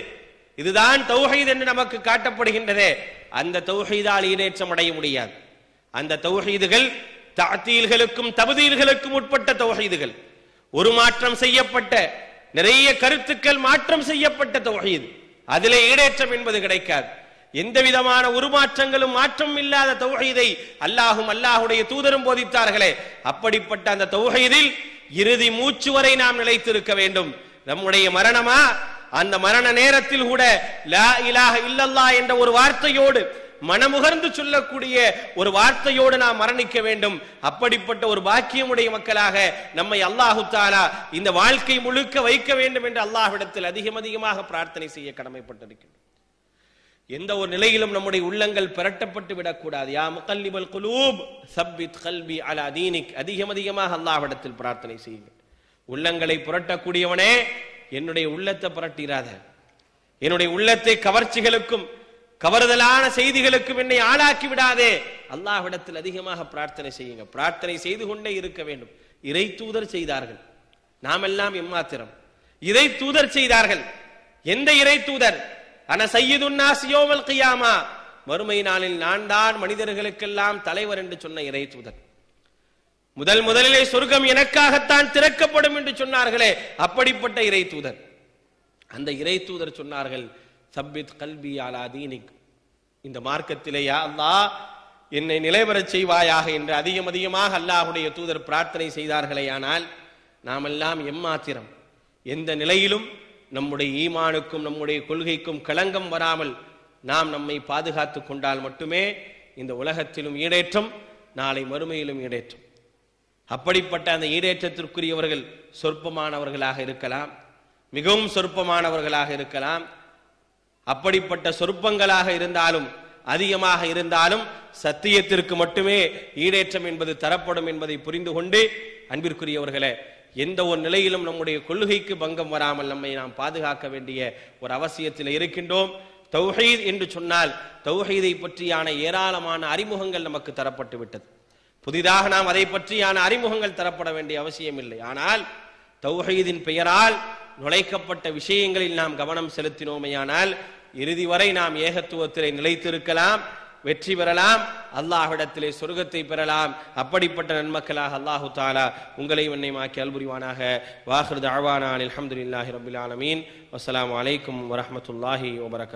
இதுதான் தௌஹீத் என்று நமக்கு காட்டப்படுகின்றதே, அந்த தௌஹீதால் ஈடேற்றம் அடைய முடியாது. அந்த தௌஹீதுகள் தஅதீல்களுக்கும் தப்தீல்களுக்கும் உட்பட்ட தௌஹீதுகள், ஒரு மாற்றம் செய்யப்பட்ட நிறைய கருத்துக்கள் மாற்றம் செய்யப்பட்ட தௌஹீத், அதிலே ஈடேற்றம் என்பது கிடைக்காது. எந்த விதமான உருமாற்றங்களும் மாற்றம் இல்லாத தௌஹீதை அல்லாஹும் அல்லாஹுடைய தூதரும் போதித்தார்களே, அப்படிப்பட்ட அந்த தௌஹீதில் இறுதி மூச்சு வரை நாம் நிலைத்திருக்க வேண்டும். நம்முடைய மரணமா, அந்த மரண நேரத்தில் கூட லா இலாஹ இல்லல்லாஹ் என்ற ஒரு வார்த்தையோடு, மனமுகர்ந்து சொல்லக்கூடிய ஒரு வார்த்தையோடு நாம் மரணிக்க வேண்டும். அப்படிப்பட்ட ஒரு பாக்கியமுடைய மக்களாக நம்மை அல்லாஹு தஆலா இந்த வாழ்க்கை முழுக்க வைக்க வேண்டும் என்று அல்லாஹ்விடத்தில் அதிகமாக பிரார்த்தனை செய்ய கடமைப்பட்டிருக்கின்றோம். எந்த ஒரு நிலையிலும் நம்முடைய உள்ளங்கள் பிரட்டப்பட்டு விடக்கூடாது. யா முகல்லிபல் குலூப் சப்பித் கல்பி அலா தீனிக், அதிகமாக அல்லாஹ்விடத்தில் பிரார்த்தனை செய்யுங்கள். உள்ளங்களை புரட்டக்கூடியவனே, என்னுடைய உள்ளத்தை புரட்டிராத, என்னுடைய உள்ளத்தை கவர்ச்சிகளுக்கும் கவர்தலான செய்திகளுக்கும் என்னை ஆளாக்கி விடாதே. அல்லாஹ்விடத்தில் அதிகமாக பிரார்த்தனை செய்யுங்க. பிரார்த்தனை செய்து கொண்டே இருக்க வேண்டும். இறை தூதர் செய்தார்கள், நாம் எல்லாம் எம்மாத்திரம். இறை தூதர் செய்தார்கள். எந்த இறை தூதர்? அன சய்யிதுன் நாஸ் யௌமல் கியாமா, மறுமை நாளில் நான் தான் மனிதர்களுக்கெல்லாம் தலைவர் என்று சொன்ன இறை தூதர். முதலிலே சொர்க்கம் எனக்காகத்தான் திறக்கப்படும் என்று சொன்னார்களே, அப்படிப்பட்ட இறை தூதர். அந்த இறை தூதர் சொன்னார்கள், சப்பித் கல்பி அலா தீனிக், இந்த மார்க்கத்திலே யா அல்லாஹ் என்னை நிலைவரச் செய்வாயாக என்று அதிகமாக அல்லாஹுடைய தூதர் பிரார்த்தனை செய்தார்களே. ஆனால் நாமெல்லாம் எம்மாத்திரம். எந்த நிலையிலும் நம்முடைய ஈமானுக்கும் நம்முடைய கொள்கைக்கும் களங்கம் வராமல் நாம் நம்மை பாதுகாத்து கொண்டால் மட்டுமே இந்த உலகத்திலும் ஈடேற்றம், நாளை மறுமையிலும் ஈடேற்றம். அப்படிப்பட்ட அந்த ஈடேற்றத்திற்குரியவர்கள் சொற்பமானவர்களாக இருக்கலாம், மிகவும் சொற்பமானவர்களாக இருக்கலாம். அப்படிப்பட்ட சொற்பங்களாக இருந்தாலும் அதிகமாக இருந்தாலும் சத்தியத்திற்கு மட்டுமே ஈடேற்றம் என்பது தரப்படும் என்பதை புரிந்து கொண்டு, அன்பிற்குரியவர்களே, எந்த ஒரு நிலையிலும் நம்முடைய கொள்கைக்கு பங்கம் வராமல் நம்மை நாம் பாதுகாக்க வேண்டிய ஒரு அவசியத்தில் இருக்கின்றோம். தௌஹீத் என்று சொன்னால் தௌஹீதை பற்றியான ஏராளமான அறிமுகங்கள் நமக்கு தரப்பட்டு விட்டது. புதிதாக நாம் அதை பற்றியான அறிமுகங்கள் தரப்பட வேண்டிய அவசியம் இல்லை. ஆனால் தௌஹீதின் பெயரால் நுழைக்கப்பட்ட விஷயங்களில் நாம் கவனம் செலுத்தினோமையானால் இறுதி வரை நாம் ஏகத்துவத்திலே நிலைத்திருக்கலாம், வெற்றி பெறலாம், அல்லாஹ்விடத்திலே சொர்க்கத்தை பெறலாம். அப்படிப்பட்ட நன்மக்களாக அல்லாஹு தஆலா உங்களை என்னைமாக்கி அல்புரிவானாக. வாஹிர் தஅவானா அல்ஹம்துலில்லாஹி ரப்பில் ஆலமீன். வஸ்ஸலாமு அலைக்கும் வரஹ்மத்துல்லாஹி வபரகாத்துஹு.